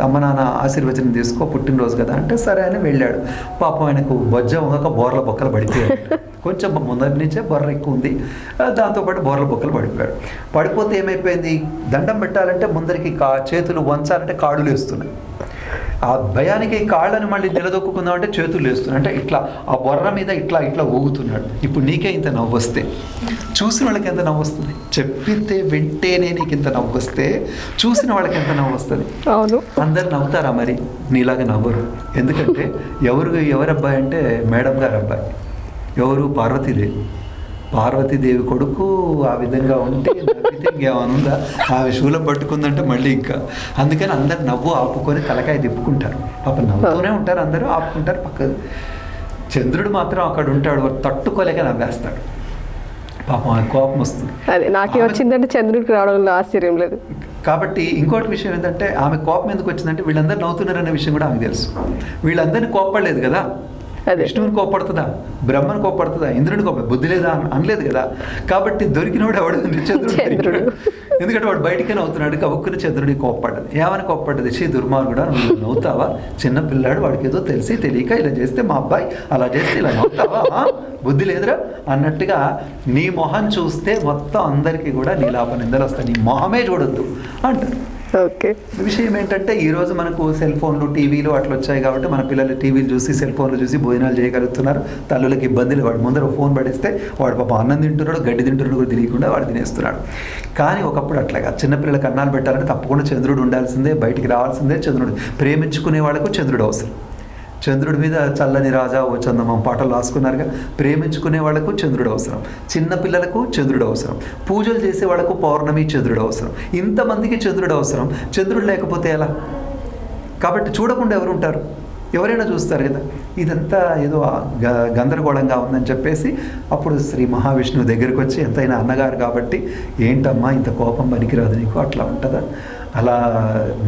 అమ్మ నాన్న ఆశీర్వచనం తీసుకో, పుట్టినరోజు కదా అంటే సరే అని వెళ్ళాడు. పాపం ఆయనకు బొజ్జ ఒక బోర్ల బొక్కలు పడిపోయాడు. కొంచెం ముందరి నుంచే బొర్ర ఎక్కువ ఉంది, దాంతోపాటు బోర్ల బొక్కలు పడిపోతే ఏమైపోయింది? దండం పెట్టాలంటే ముందరికి చేతులు వంచాలంటే కాళ్ళు లేస్తున్నాయి. ఆ భయానికి కాళ్ళని మళ్ళీ నిలదొక్కుందామంటే చేతులు లేస్తున్నాయి. అంటే ఇట్లా ఆ బొర్ర మీద ఇట్లా ఊగుతున్నాడు. ఇప్పుడు నీకే ఇంత నవ్వు వస్తే చూసిన వాళ్ళకి ఎంత నవ్వు వస్తుంది? చెప్పితే వింటేనే నీకు ఇంత నవ్వు వస్తే చూసిన వాళ్ళకి ఎంత నవ్వు వస్తుంది? అవును, అందరు నవ్వుతారా? మరి నీలాగా నవ్వరు. ఎందుకంటే ఎవరి అబ్బాయి అంటే మేడం గారి అబ్బాయి. ఎవరు? పార్వతీదేవి కొడుకు. ఆ విధంగా ఉంటే నవ్వితే ఇంకేమైనా ఉందా? ఆమె శూలం పట్టుకుందంటే మళ్ళీ ఇంకా. అందుకని అందరు నవ్వు ఆపుకొని తలకాయ తిప్పుకుంటారు. పాపం నవ్వుతూనే ఉంటారు, అందరూ ఆపుకుంటారు పక్కకు. చంద్రుడు మాత్రం అక్కడ ఉంటాడు, తట్టుకోలేక నవ్వేస్తాడు. పాపం ఆ కోపం వస్తుంది. అదే నాకే వచ్చిందంటే చంద్రుడికి రావడంలో ఆశ్చర్యం లేదు. కాబట్టి ఇంకోటి విషయం ఏంటంటే ఆమె కోపం ఎందుకు వచ్చిందంటే వీళ్ళందరూ నవ్వుతున్నారనే విషయం కూడా ఆమెకు తెలుసు. వీళ్ళందరినీ కోపడలేదు కదా. విష్ణువుని కోపడుతుందా? బ్రహ్మను కోపడుతుందా? ఇంద్రుని బుద్ధి లేదా అనలేదు కదా. కాబట్టి దొరికినవాడు ఎవడు? చంద్రుడు. ఎందుకంటే వాడు బయటికైనా అవుతున్నాడు. కబుక్కుని చంద్రుడికి కోపడ్డది. ఏమని కోపడ్డది? దుర్మార్గుడా, నువ్వు నవ్వుతావా? చిన్న పిల్లాడు, వాడికి ఏదో తెలిసి తెలియక ఇలా చేస్తే మా అబ్బాయి అలా చేస్తే ఇలా నవ్వుతావా? బుద్ధి లేదురా అన్నట్టుగా నీ మొహం చూస్తే మొత్తం అందరికీ కూడా నీలాప నిందలు వస్తాయి, నీ మొహమే చూడొద్దు అంటారు. ఓకే. విషయం ఏంటంటే ఈరోజు మనకు సెల్ ఫోన్లు, టీవీలు అట్లా వచ్చాయి కాబట్టి మన పిల్లలు టీవీలు చూసి, సెల్ ఫోన్లు చూసి భోజనాలు చేయగలుగుతున్నారు. తల్లులకి ఇబ్బందులు. వాడు ముందర ఫోన్ పడిస్తే వాడు పాప అన్నం తింటున్నాడు, గడ్డి తింటున్నాడు కూడా తెలియకుండా వాడు తినేస్తున్నాడు. కానీ ఒకప్పుడు అట్లాగా చిన్నపిల్లలకు అన్నాలు పెట్టాలంటే తప్పకుండా చంద్రుడు ఉండాల్సిందే, బయటికి రావాల్సిందే. చంద్రుడు ప్రేమించుకునే వాళ్ళకు చంద్రుడు అవసరం. చంద్రుడి మీద చల్లని రాజా ఓ చందమం పాటలు రాసుకున్నారుగా. ప్రేమించుకునే వాళ్ళకు చంద్రుడు అవసరం, చిన్నపిల్లలకు చంద్రుడు అవసరం, పూజలు చేసే వాళ్ళకు పౌర్ణమి చంద్రుడు అవసరం. ఇంతమందికి చంద్రుడు అవసరం. చంద్రుడు లేకపోతే ఎలా? కాబట్టి చూడకుండా ఎవరు ఉంటారు? ఎవరైనా చూస్తారు కదా. ఇదంతా ఏదో గందరగోళంగా ఉందని చెప్పేసి అప్పుడు శ్రీ మహావిష్ణువు దగ్గరికి వచ్చి, ఎంతైనా అన్నగారు కాబట్టి ఏంటమ్మా ఇంత కోపం పనికిరాదు నీకు, అట్లా ఉంటుందా? అలా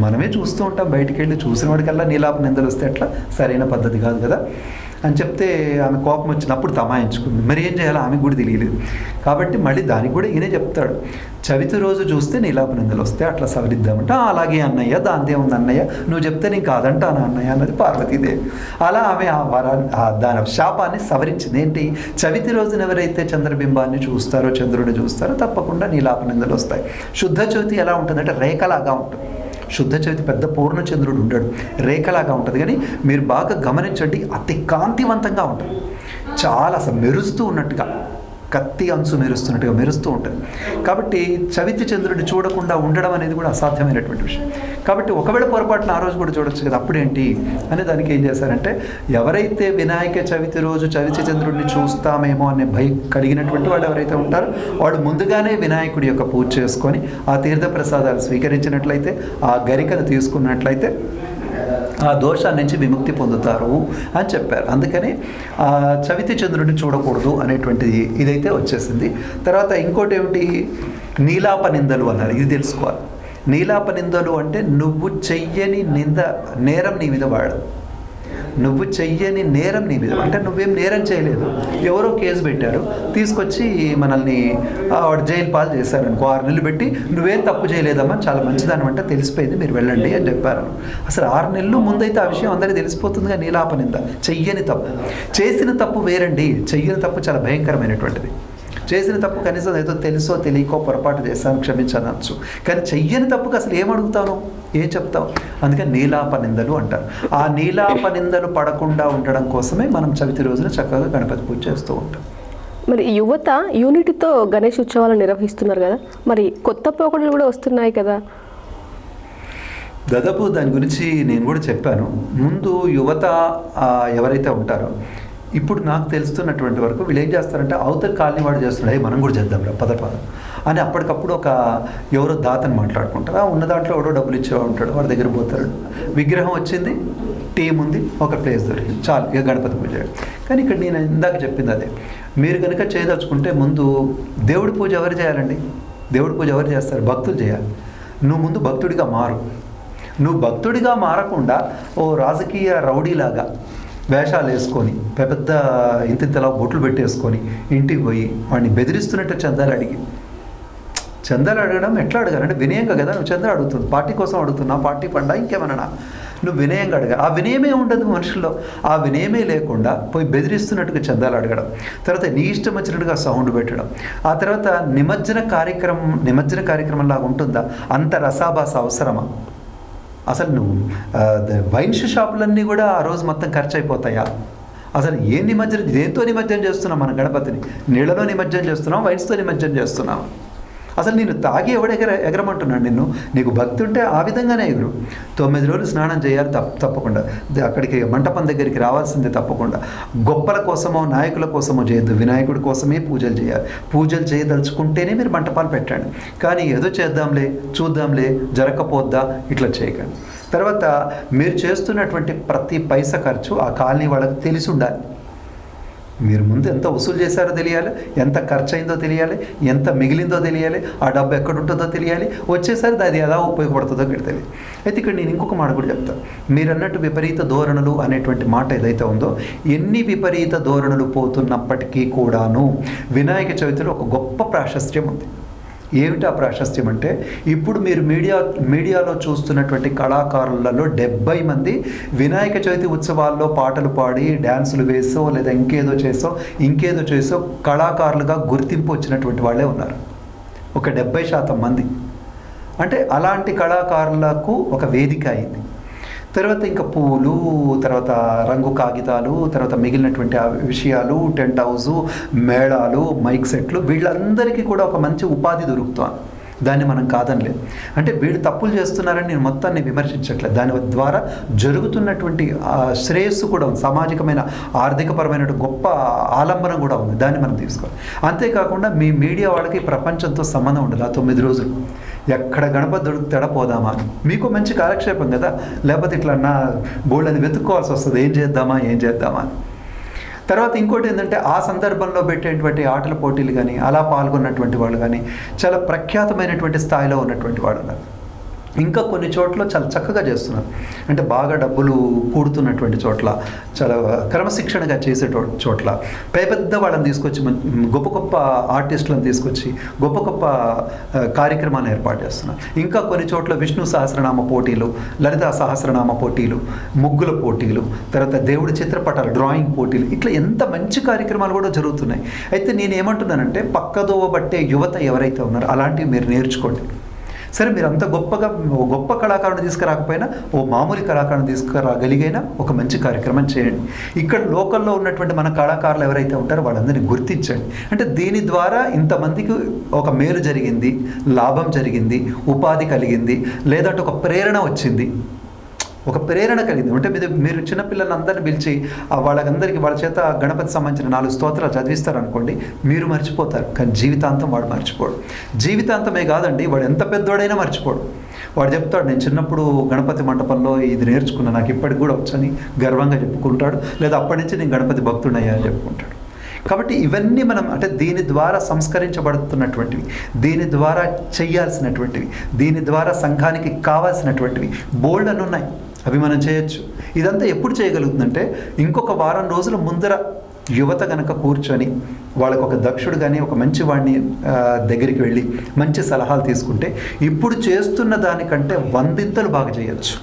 మనమే చూస్తూ ఉంటాం, బయటికి వెళ్ళి చూసిన వాడికల్లా నీలాప నిందలు వస్తే అట్లా సరైన పద్ధతి కాదు కదా అని చెప్తే ఆమె కోపం వచ్చినప్పుడు తమాయించుకుంది. మరి ఏం చేయాలో ఆమెకు కూడా తెలియలేదు. కాబట్టి మళ్ళీ దానికి కూడా ఈయనే చెప్తాడు, చవితి రోజు చూస్తే నీలాప నిందలు వస్తే అట్లా సవరిద్దామంటే అలాగే అన్నయ్య, దాందే ఉంది అన్నయ్య, నువ్వు చెప్తే నేను కాదంటాను అన్నయ్య అన్నది పార్వతీదేవి. అలా ఆమె దాని శాపాన్ని సవరించింది. ఏంటి? చవితి రోజున ఎవరైతే చంద్రబింబాన్ని చూస్తారో, చంద్రుడిని చూస్తారో తప్పకుండా నీలాప నిందలు వస్తాయి. శుద్ధ చవితి ఎలా ఉంటుందంటే రేఖలాగా ఉంటుంది. శుద్ధ చవితి పెద్ద పూర్ణచంద్రుడు ఉంటాడు, రేఖలాగా ఉంటుంది. కానీ మీరు బాగా గమనించండి, అతి కాంతివంతంగా ఉంటుంది. చాలా అసలు మెరుస్తూ ఉన్నట్టుగా, కత్తి అంచు మెరుస్తున్నట్టుగా మెరుస్తూ ఉంటుంది. కాబట్టి చవితి చంద్రుడిని చూడకుండా ఉండడం అనేది కూడా అసాధ్యమైనటువంటి విషయం. కాబట్టి ఒకవేళ పొరపాటున ఆ రోజు కూడా చూడొచ్చు కదా, అప్పుడేంటి అనే దానికి ఏం చేశారంటే, ఎవరైతే వినాయక చవితి రోజు చవితి చంద్రుడిని చూస్తామేమో అనే భయం కలిగినటువంటి వాళ్ళు ఎవరైతే ఉంటారో వాళ్ళు ముందుగానే వినాయకుడి యొక్క పూజ చేసుకొని ఆ తీర్థ ప్రసాదాలు స్వీకరించినట్లయితే, ఆ గరికను తీసుకున్నట్లయితే ఆ దోషాన్ని నుంచి విముక్తి పొందుతారు అని చెప్పారు. అందుకని చవితి చంద్రుడిని చూడకూడదు అనేటువంటిది ఇదైతే వచ్చేసింది. తర్వాత ఇంకోటి ఏమిటి? నీలాప నిందలు అన్నారు. ఇది తెలుసుకోవాలి. నీలాప నిందలు అంటే నువ్వు చెయ్యని నేరం నీ మీద వాడదు. నువ్వు చెయ్యని నేరం నీ మీద అంటే నువ్వేం నేరం చేయలేదు, ఎవరో కేసు పెట్టారు, తీసుకొచ్చి మనల్ని వాడు జైలు పాలు చేశారు అనుకో, 6 నెలలు పెట్టి నువ్వేం తప్పు చేయలేదమ్మా, చాలా మంచిదాని అంటే తెలిసిపోయింది, మీరు వెళ్ళండి అని చెప్పారు. అసలు 6 నెలలు ముందైతే ఆ విషయం అందరికీ తెలిసిపోతుందిగా. నీలాపనింద చెయ్యని తప్పు. చేసిన తప్పు వేరండి, చెయ్యని తప్పు చాలా భయంకరమైనటువంటిది. చేసిన తప్పు కనీసం ఏదో తెలుసో తెలియకో పొరపాటు చేశాను క్షమించనొచ్చు, కానీ చెయ్యని తప్పుకు అసలు ఏం అడుగుతాను, ఏం చెప్తావు? అందుకని నీలాప నిందలు అంటారు. ఆ నీలాప నిందలు పడకుండా ఉండడం కోసమే మనం చవితి రోజున చక్కగా గణపతి పూజ చేస్తూ ఉంటాం. మరి యువత యూనిటీతో గణేష్ ఉత్సవాలు నిర్వహిస్తున్నారు కదా, మరి కొత్త పోకడలు కూడా వస్తున్నాయి కదా? దాదాపు దాని గురించి నేను కూడా చెప్పాను. ముందు యువత ఎవరైతే ఉంటారో, ఇప్పుడు నాకు తెలుస్తున్నటువంటి వరకు వీళ్ళు ఏం చేస్తారంటే అవతల కాలనీ వాడు చేస్తున్నాడు, మనం కూడా చేద్దాంరా పద అని అప్పటికప్పుడు ఒక ఎవరో దాతని మాట్లాడుకుంటారు. ఉన్న దాంట్లో ఎవడో డబ్బులు ఇచ్చేవాడు ఉంటాడు, వాడి దగ్గర పోతారు. విగ్రహం వచ్చింది, టీం ఉంది, ఒక ప్లేస్ దొరికింది, చాలు ఇక గణపతి పూజ. కానీ ఇక్కడ నేను ఇందాక చెప్పింది అదే, మీరు కనుక చేయదలుచుకుంటే ముందు దేవుడి పూజ ఎవరు చేయాలండి? దేవుడి పూజ ఎవరు చేస్తారు? భక్తులు చేయాలి. నువ్వు ముందు భక్తుడిగా మారు. నువ్వు భక్తుడిగా మారకుండా ఓ రాజకీయ రౌడీలాగా వేషాలు వేసుకొని పెద్ద ఇంతింతలా బొట్లు పెట్టేసుకొని ఇంటికి పోయి వాడిని బెదిరిస్తున్నట్టు చందాలు అడగడం ఎట్లా అడగాలంటే వినయంగా కదా. నువ్వు చందాలు అడుగుతుంది పార్టీ కోసం అడుగుతున్నా, పార్టీ పండ ఇంకేమన్నా, నువ్వు వినయంగా అడగాలి. ఆ వినయమే ఉండదు మనుషుల్లో. ఆ వినయమే లేకుండా పోయి బెదిరిస్తున్నట్టుగా చందాలు అడగడం, తర్వాత నీ ఇష్టం వచ్చినట్టుగా సౌండ్ పెట్టడం, ఆ తర్వాత నిమజ్జన కార్యక్రమం లాగా ఉంటుందా? అంత రసాభాస అవసరమా? అసలు నువ్వు వైన్ షాపులన్నీ కూడా ఆ రోజు మొత్తం ఖర్చు అయిపోతాయా? అసలు దేంతో నిమజ్జనం చేస్తున్నాం? మన గణపతిని నీళ్ళలో నిమజ్జనం చేస్తున్నాం, వైన్స్తో నిమజ్జనం చేస్తున్నాం. అసలు నేను తాగి ఎగరమంటున్నాడు నిన్ను? నీకు భక్తి ఉంటే ఆ విధంగానే ఎగురు. 9 రోజులు స్నానం చేయాలి తప్పకుండా. అక్కడికి మంటపం దగ్గరికి రావాల్సిందే తప్పకుండా. గొప్పల కోసమో నాయకుల కోసమో చేయొద్దు, వినాయకుడి కోసమే పూజలు చేయాలి. పూజలు చేయదలుచుకుంటేనే మీరు మంటపాలు పెట్టండి. కానీ ఏదో చేద్దాంలే, చూద్దాంలే, జరగకపోద్దా ఇట్లా చేయకండి. తర్వాత మీరు చేస్తున్నటువంటి ప్రతి పైసా ఖర్చు ఆ కాలనీ వాళ్ళకి తెలిసి ఉండాలి. మీరు ముందు ఎంత వసూలు చేశారో తెలియాలి, ఎంత ఖర్చు అయిందో తెలియాలి, ఎంత మిగిలిందో తెలియాలి, ఆ డబ్బు ఎక్కడ ఉంటుందో తెలియాలి, వచ్చేసరి అది ఎలా ఉపయోగపడుతుందో ఇక్కడ తెలియదు. అయితే ఇక్కడ నేను ఇంకొక మాట కూడా చెప్తాను. మీరు అన్నట్టు విపరీత ధోరణులు అనేటువంటి మాట ఏదైతే ఉందో, ఎన్ని విపరీత ధోరణులు పోతున్నప్పటికీ కూడాను వినాయక చవితిలో ఒక గొప్ప ప్రాశస్త్యం ఉంది. ఏమిటి ఆ ప్రాశస్త్యం అంటే, ఇప్పుడు మీరు మీడియాలో చూస్తున్నటువంటి కళాకారులలో 70 మంది వినాయక చవితి ఉత్సవాల్లో పాటలు పాడి డ్యాన్సులు వేసో లేదా ఇంకేదో చేసో కళాకారులుగా గుర్తింపు వచ్చినటువంటి వాళ్ళే ఉన్నారు. ఒక 70% మంది. అంటే అలాంటి కళాకారులకు ఒక వేదిక అయింది. తర్వాత ఇంకా పువ్వులు, తర్వాత రంగు కాగితాలు, తర్వాత మిగిలినటువంటి విషయాలు, టెంట్ హౌసు, మేళాలు, మైక్ సెట్లు, వీళ్ళందరికీ కూడా ఒక మంచి ఉపాధి దొరుకుతుంది. దాన్ని మనం కాదనలేదు. అంటే వీళ్ళు తప్పులు చేస్తున్నారని నేను మొత్తాన్ని విమర్శించట్లేదు. దాని ద్వారా జరుగుతున్నటువంటి శ్రేయస్సు కూడా ఉంది, సామాజికమైన ఆర్థికపరమైన గొప్ప ఆలంబనం కూడా ఉంది, దాన్ని మనం తీసుకోవాలి. అంతేకాకుండా మీ మీడియా వాళ్ళకి ప్రపంచంతో సంబంధం ఉండదు. ఆ 9 రోజులు ఎక్కడ గణపతి దొరుకుతాడా పోదామా అని మీకు మంచి కాలక్షేపం కదా. లేకపోతే ఇట్లా నా బోల్డ్ వెతుక్కోవాల్సి వస్తుంది, ఏం చేద్దామా అని. తర్వాత ఇంకోటి ఏంటంటే, ఆ సందర్భంలో పెట్టేటువంటి ఆటల పోటీలు కానీ అలా పాల్గొన్నటువంటి వాళ్ళు కానీ చాలా ప్రఖ్యాతమైనటువంటి స్థాయిలో ఉన్నటువంటి వాళ్ళు ఉన్నారు. ఇంకా కొన్ని చోట్ల చాలా చక్కగా చేస్తున్నారు. అంటే బాగా డబ్బులు కూడుతున్నటువంటి చోట్ల, చాలా క్రమశిక్షణగా చేసే చోట్ల పెద్ద వాళ్ళని తీసుకొచ్చి, గొప్ప ఆర్టిస్టులను తీసుకొచ్చి గొప్ప కార్యక్రమాలను ఏర్పాటు చేస్తున్నారు. ఇంకా కొన్ని చోట్ల విష్ణు సహస్రనామ పోటీలు, లలితా సహస్రనామ పోటీలు, ముగ్గుల పోటీలు, తర్వాత దేవుడి చిత్రపటాలు, డ్రాయింగ్ పోటీలు, ఇట్లా ఎంత మంచి కార్యక్రమాలు కూడా జరుగుతున్నాయి. అయితే నేను ఏమంటున్నానంటే, పక్కదోవ బట్టే యువత ఎవరైతే ఉన్నారో అలాంటివి మీరు నేర్చుకోండి. సరే, మీరు అంత గొప్ప కళాకారుని తీసుకురాకపోయినా ఓ మామూలు కళాకారుని తీసుకురాగలిగైనా ఒక మంచి కార్యక్రమం చేయండి. ఇక్కడ లోకల్లో ఉన్నటువంటి మన కళాకారులు ఎవరైతే ఉంటారో వాళ్ళందరినీ గుర్తించండి. అంటే దీని ద్వారా ఇంతమందికి ఒక మేలు జరిగింది, లాభం జరిగింది, ఉపాధి కలిగింది, లేదంటే ఒక ప్రేరణ వచ్చింది. అంటే మీరు చిన్నపిల్లలందరినీ అందరినీ పిలిచి వాళ్ళందరికీ వాళ్ళ చేత గణపతి సంబంధించిన 4 స్తోత్రాలు చదివిస్తారనుకోండి, మీరు మర్చిపోతారు. కానీ జీవితాంతం వాడు మర్చిపోడు. జీవితాంతమే కాదండి, వాడు ఎంత పెద్దోడైనా మర్చిపోడు. వాడు చెప్తాడు, నేను చిన్నప్పుడు గణపతి మంటపంలో ఇది నేర్చుకున్నా, నాకు ఇప్పటికి కూడా వచ్చని గర్వంగా చెప్పుకుంటాడు. లేదా అప్పటి నుంచి నేను గణపతి భక్తుడయ్యా అని చెప్పుకుంటాడు. కాబట్టి ఇవన్నీ మనం, అంటే దీని ద్వారా సంస్కరించబడుతున్నటువంటివి, దీని ద్వారా చేయాల్సినటువంటివి, దీని ద్వారా సంఘానికి కావాల్సినటువంటివి బోల్డ్ అని ఉన్నాయి. అవి మనం చేయొచ్చు. ఇదంతా ఎప్పుడు చేయగలుగుతుందంటే, ఇంకొక వారం రోజుల ముందర యువత కనుక కూర్చొని వాళ్ళకు ఒక దక్షుడు కానీ ఒక మంచి వాడిని దగ్గరికి వెళ్ళి మంచి సలహాలు తీసుకుంటే ఇప్పుడు చేస్తున్న దానికంటే 100 బాగా చేయొచ్చు.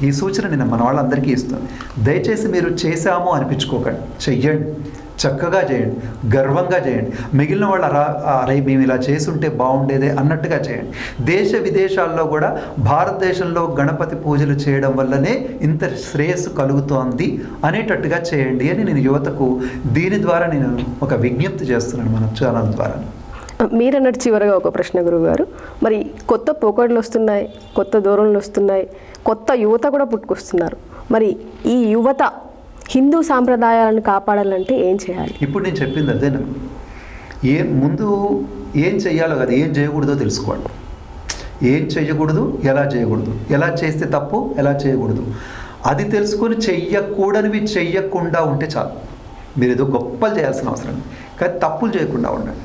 ఈ సూచన నేను మన వాళ్ళందరికీ ఇస్తాను. దయచేసి మీరు చేశాము అనిపించుకోకండి, చెయ్యండి, చక్కగా చేయండి, గర్వంగా చేయండి. మిగిలిన వాళ్ళు అరే మేము ఇలా చేసుంటే బాగుండేదే అన్నట్టుగా చేయండి. దేశ విదేశాల్లో కూడా భారతదేశంలో గణపతి పూజలు చేయడం వల్లనే ఇంత శ్రేయస్సు కలుగుతోంది అనేటట్టుగా చేయండి అని నేను యువతకు దీని ద్వారా నేను ఒక విజ్ఞప్తి చేస్తున్నాను మన ఛానల్ ద్వారా. మీరన్నట్టు చివరగా ఒక ప్రశ్న గురువుగారు, మరి కొత్త పోకడలు వస్తున్నాయి, కొత్త ధోరణులు వస్తున్నాయి, కొత్త యువత కూడా పుట్టుకొస్తున్నారు. మరి ఈ యువత హిందూ సాంప్రదాయాలను కాపాడాలంటే ఏం చేయాలి? ఇప్పుడు నేను చెప్పింది అదేనా, ముందు ఏం చెయ్యాలో కదా, ఏం చేయకూడదో తెలుసుకోండి. ఏం చేయకూడదు, ఎలా చేయకూడదు, ఎలా చేస్తే తప్పు, ఎలా చేయకూడదు అది తెలుసుకొని చెయ్యకూడనివి చెయ్యకుండా ఉంటే చాలు. మీరు ఏదో గొప్పలు చేయాల్సిన అవసరం లేదు, కానీ తప్పులు చేయకుండా ఉండండి.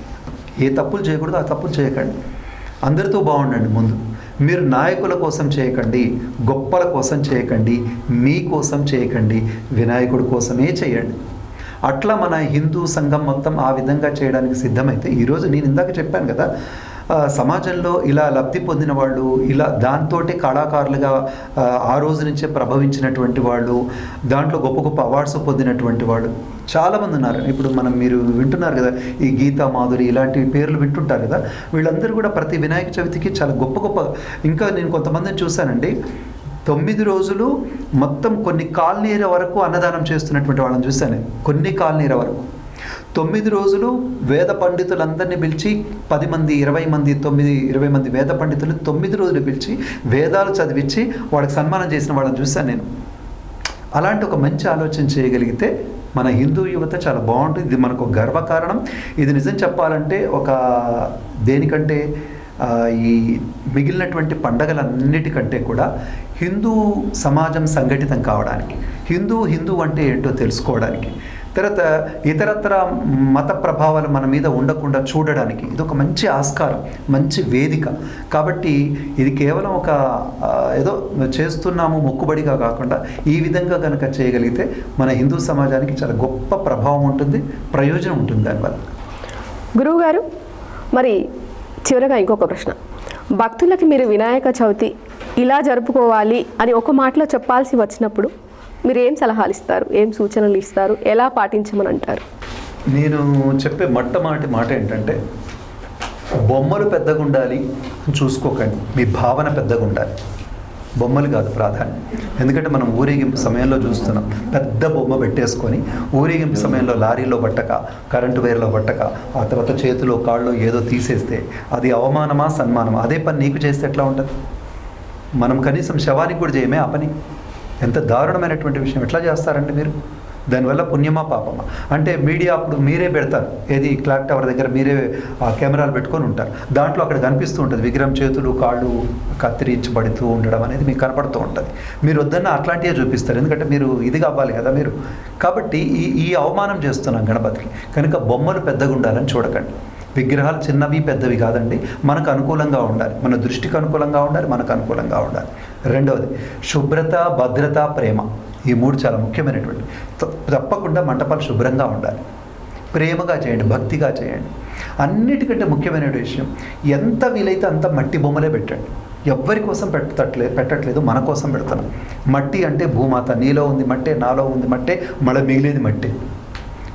ఏ తప్పులు చేయకూడదు ఆ తప్పులు చేయకండి. అందరితో బాగుండండి. ముందు మీరు నాయకుల కోసం చేయకండి, గొప్పల కోసం చేయకండి, మీకోసం చేయకండి, వినాయకుడి కోసమే చేయండి. అట్లా మన హిందూ సంఘం మొత్తం ఆ విధంగా చేయడానికి సిద్ధమైతే ఈరోజు నేను ఇందాక చెప్పాను కదా, సమాజంలో ఇలా లబ్ధి పొందిన వాళ్ళు, ఇలా దాంతోటి కళాకారులుగా ఆ రోజు నుంచే ప్రభవించినటువంటి వాళ్ళు, దాంట్లో గొప్ప గొప్ప అవార్డ్స్ పొందినటువంటి వాళ్ళు చాలామంది ఉన్నారు. ఇప్పుడు మీరు వింటున్నారు కదా, ఈ గీతా మాధురి ఇలాంటి పేర్లు వింటుంటారు కదా, వీళ్ళందరూ కూడా ప్రతి వినాయక చవితికి చాలా గొప్ప గొప్ప, ఇంకా నేను కొంతమందిని చూశానండి, 9 రోజులు మొత్తం కొన్ని కాలనీల వరకు అన్నదానం చేస్తున్నటువంటి వాళ్ళని చూశాను. కొన్ని కాలనీల వరకు 9 రోజులు వేద పండితులందరినీ పిలిచి 10 మంది 20 మంది 20 మంది వేద పండితులు 9 రోజులు పిలిచి వేదాలు చదివించి వాళ్ళకి సన్మానం చేసిన వాళ్ళని చూశాను నేను. అలాంటి ఒక మంచి ఆలోచన చేయగలిగితే మన హిందూ యువత చాలా బాగుంటుంది. ఇది మనకు గర్వకారణం. ఇది నిజం చెప్పాలంటే ఒక దేనికంటే ఈ మిగిలినటువంటి పండగలన్నిటికంటే కూడా హిందూ సమాజం సంఘటితం కావడానికి, హిందూ అంటే ఏంటో తెలుసుకోవడానికి, తర్వాత ఇతరత్ర మత ప్రభావాలు మన మీద ఉండకుండా చూడడానికి ఇది ఒక మంచి ఆస్కారం, మంచి వేదిక. కాబట్టి ఇది కేవలం ఒక ఏదో చేస్తున్నాము మొక్కుబడిగా కాకుండా ఈ విధంగా కనుక చేయగలిగితే మన హిందూ సమాజానికి చాలా గొప్ప ప్రభావం ఉంటుంది, ప్రయోజనం ఉంటుంది దానివల్ల. గురువుగారు, మరి చివరగా ఇంకొక ప్రశ్న, భక్తులకి మీరు వినాయక చవితి ఇలా జరుపుకోవాలి అని ఒక మాటలో చెప్పాల్సి వచ్చినప్పుడు మీరు ఏం సలహాలు ఇస్తారు, ఏం సూచనలు ఇస్తారు, ఎలా పాటించమని అంటారు? నేను చెప్పే మొట్టమొదటి మాట ఏంటంటే, బొమ్మలు పెద్దగా ఉండాలి చూసుకోకండి, మీ భావన పెద్దగా ఉండాలి. బొమ్మలు కాదు ప్రాధాన్యం. ఎందుకంటే మనం ఊరేగింపు సమయంలో చూస్తున్నాం, పెద్ద బొమ్మ పెట్టేసుకొని ఊరేగింపు సమయంలో లారీలో పట్టక, కరెంటు వైర్లో పట్టక, ఆ తర్వాత చేతిలో కాళ్ళు ఏదో తీసేస్తే అది అవమానమా సన్మానమా? అదే పని నీకు చేస్తే ఎట్లా ఉంటుంది? మనం కనీసం శవానికి కూడా చేయమే ఆ పని. ఎంత దారుణమైనటువంటి విషయం! ఎట్లా చేస్తారంటే మీరు దానివల్ల పుణ్యమా పాపమా? అంటే మీడియా అప్పుడు మీరే పెడతారు, ఏది క్లాక్ టవర్ దగ్గర మీరే ఆ కెమెరాలు పెట్టుకొని ఉంటారు, దాంట్లో అక్కడ కనిపిస్తూ ఉంటుంది విగ్రహం చేతులు కాళ్ళు కత్తిరించబడుతూ ఉండడం అనేది మీకు కనపడుతూ ఉంటుంది. మీరు వద్దన్న అట్లాంటివే చూపిస్తారు, ఎందుకంటే మీరు ఇది కావాలి కదా మీరు. కాబట్టి ఈ అవమానం చేస్తున్నాం గణపతికి. కనుక బొమ్మలు పెద్దగా ఉండాలని చూడకండి. విగ్రహాలు చిన్నవి పెద్దవి కాదండి, మనకు అనుకూలంగా ఉండాలి, మన దృష్టికి అనుకూలంగా ఉండాలి, మనకు అనుకూలంగా ఉండాలి. రెండవది శుభ్రత, భద్రత, ప్రేమ. ఈ 3 చాలా ముఖ్యమైనటువంటి. తప్పకుండా మంటపాలు శుభ్రంగా ఉండాలి, ప్రేమగా చేయండి, భక్తిగా చేయండి. అన్నిటికంటే ముఖ్యమైన విషయం, ఎంత వీలైతే అంత మట్టి బొమ్మలే పెట్టండి. ఎవ్వరి కోసం పెట్టట్లేదు, మన కోసం పెడుతున్నాం. మట్టి అంటే భూమాత, నీలో ఉంది మట్టే, నాలో ఉంది మట్టే, మళ్ళీ మిగిలేది మట్టే.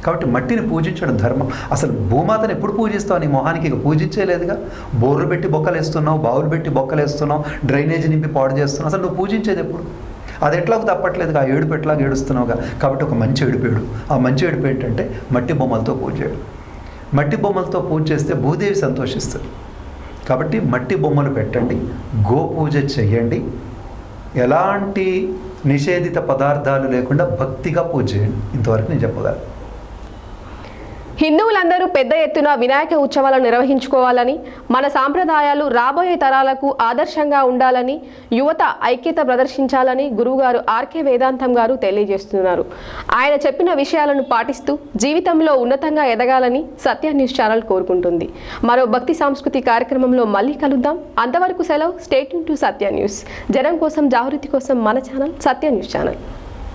కాబట్టి మట్టిని పూజించడం ధర్మం. అసలు భూమాతను ఎప్పుడు పూజిస్తావు? నీ మొహానికి ఇక పూజించేలేదుగా. బోర్లు పెట్టి బొక్కలు వేస్తున్నావు, బావులు పెట్టి బొక్కలు వేస్తున్నావు, డ్రైనేజ్ నింపి పాడు చేస్తున్నావు. అసలు నువ్వు పూజించేది ఎప్పుడు? అది ఎట్లాగో తప్పట్లేదుగా, ఆ ఏడుపు ఎట్లాగ ఏడుస్తున్నావుగా. కాబట్టి ఒక మంచి ఏడుపేడు. ఆ మంచి ఏడుపు ఏంటంటే మట్టి బొమ్మలతో పూజ చేయడం. మట్టి బొమ్మలతో పూజ చేస్తే భూదేవి సంతోషిస్తుంది. కాబట్టి మట్టి బొమ్మలు పెట్టండి, గోపూజ చెయ్యండి, ఎలాంటి నిషేధిత పదార్థాలు లేకుండా భక్తిగా పూజ చేయండి. ఇంతవరకు నేను చెప్పగలను. హిందువులందరూ పెద్ద ఎత్తున వినాయక ఉత్సవాలను నిర్వహించుకోవాలని, మన సాంప్రదాయాలు రాబోయే తరాలకు ఆదర్శంగా ఉండాలని, యువత ఐక్యత ప్రదర్శించాలని గురువుగారు ఆర్కే వేదాంతం గారు తెలియజేస్తున్నారు. ఆయన చెప్పిన విషయాలను పాటిస్తూ జీవితంలో ఉన్నతంగా ఎదగాలని సత్య న్యూస్ ఛానల్ కోరుకుంటుంది. మరో భక్తి సాంస్కృతి కార్యక్రమంలో మళ్ళీ కలుద్దాం. అంతవరకు సెలవు. Stay tune to Satya news. జనం కోసం, జాగృతి కోసం మన ఛానల్ సత్య న్యూస్ ఛానల్.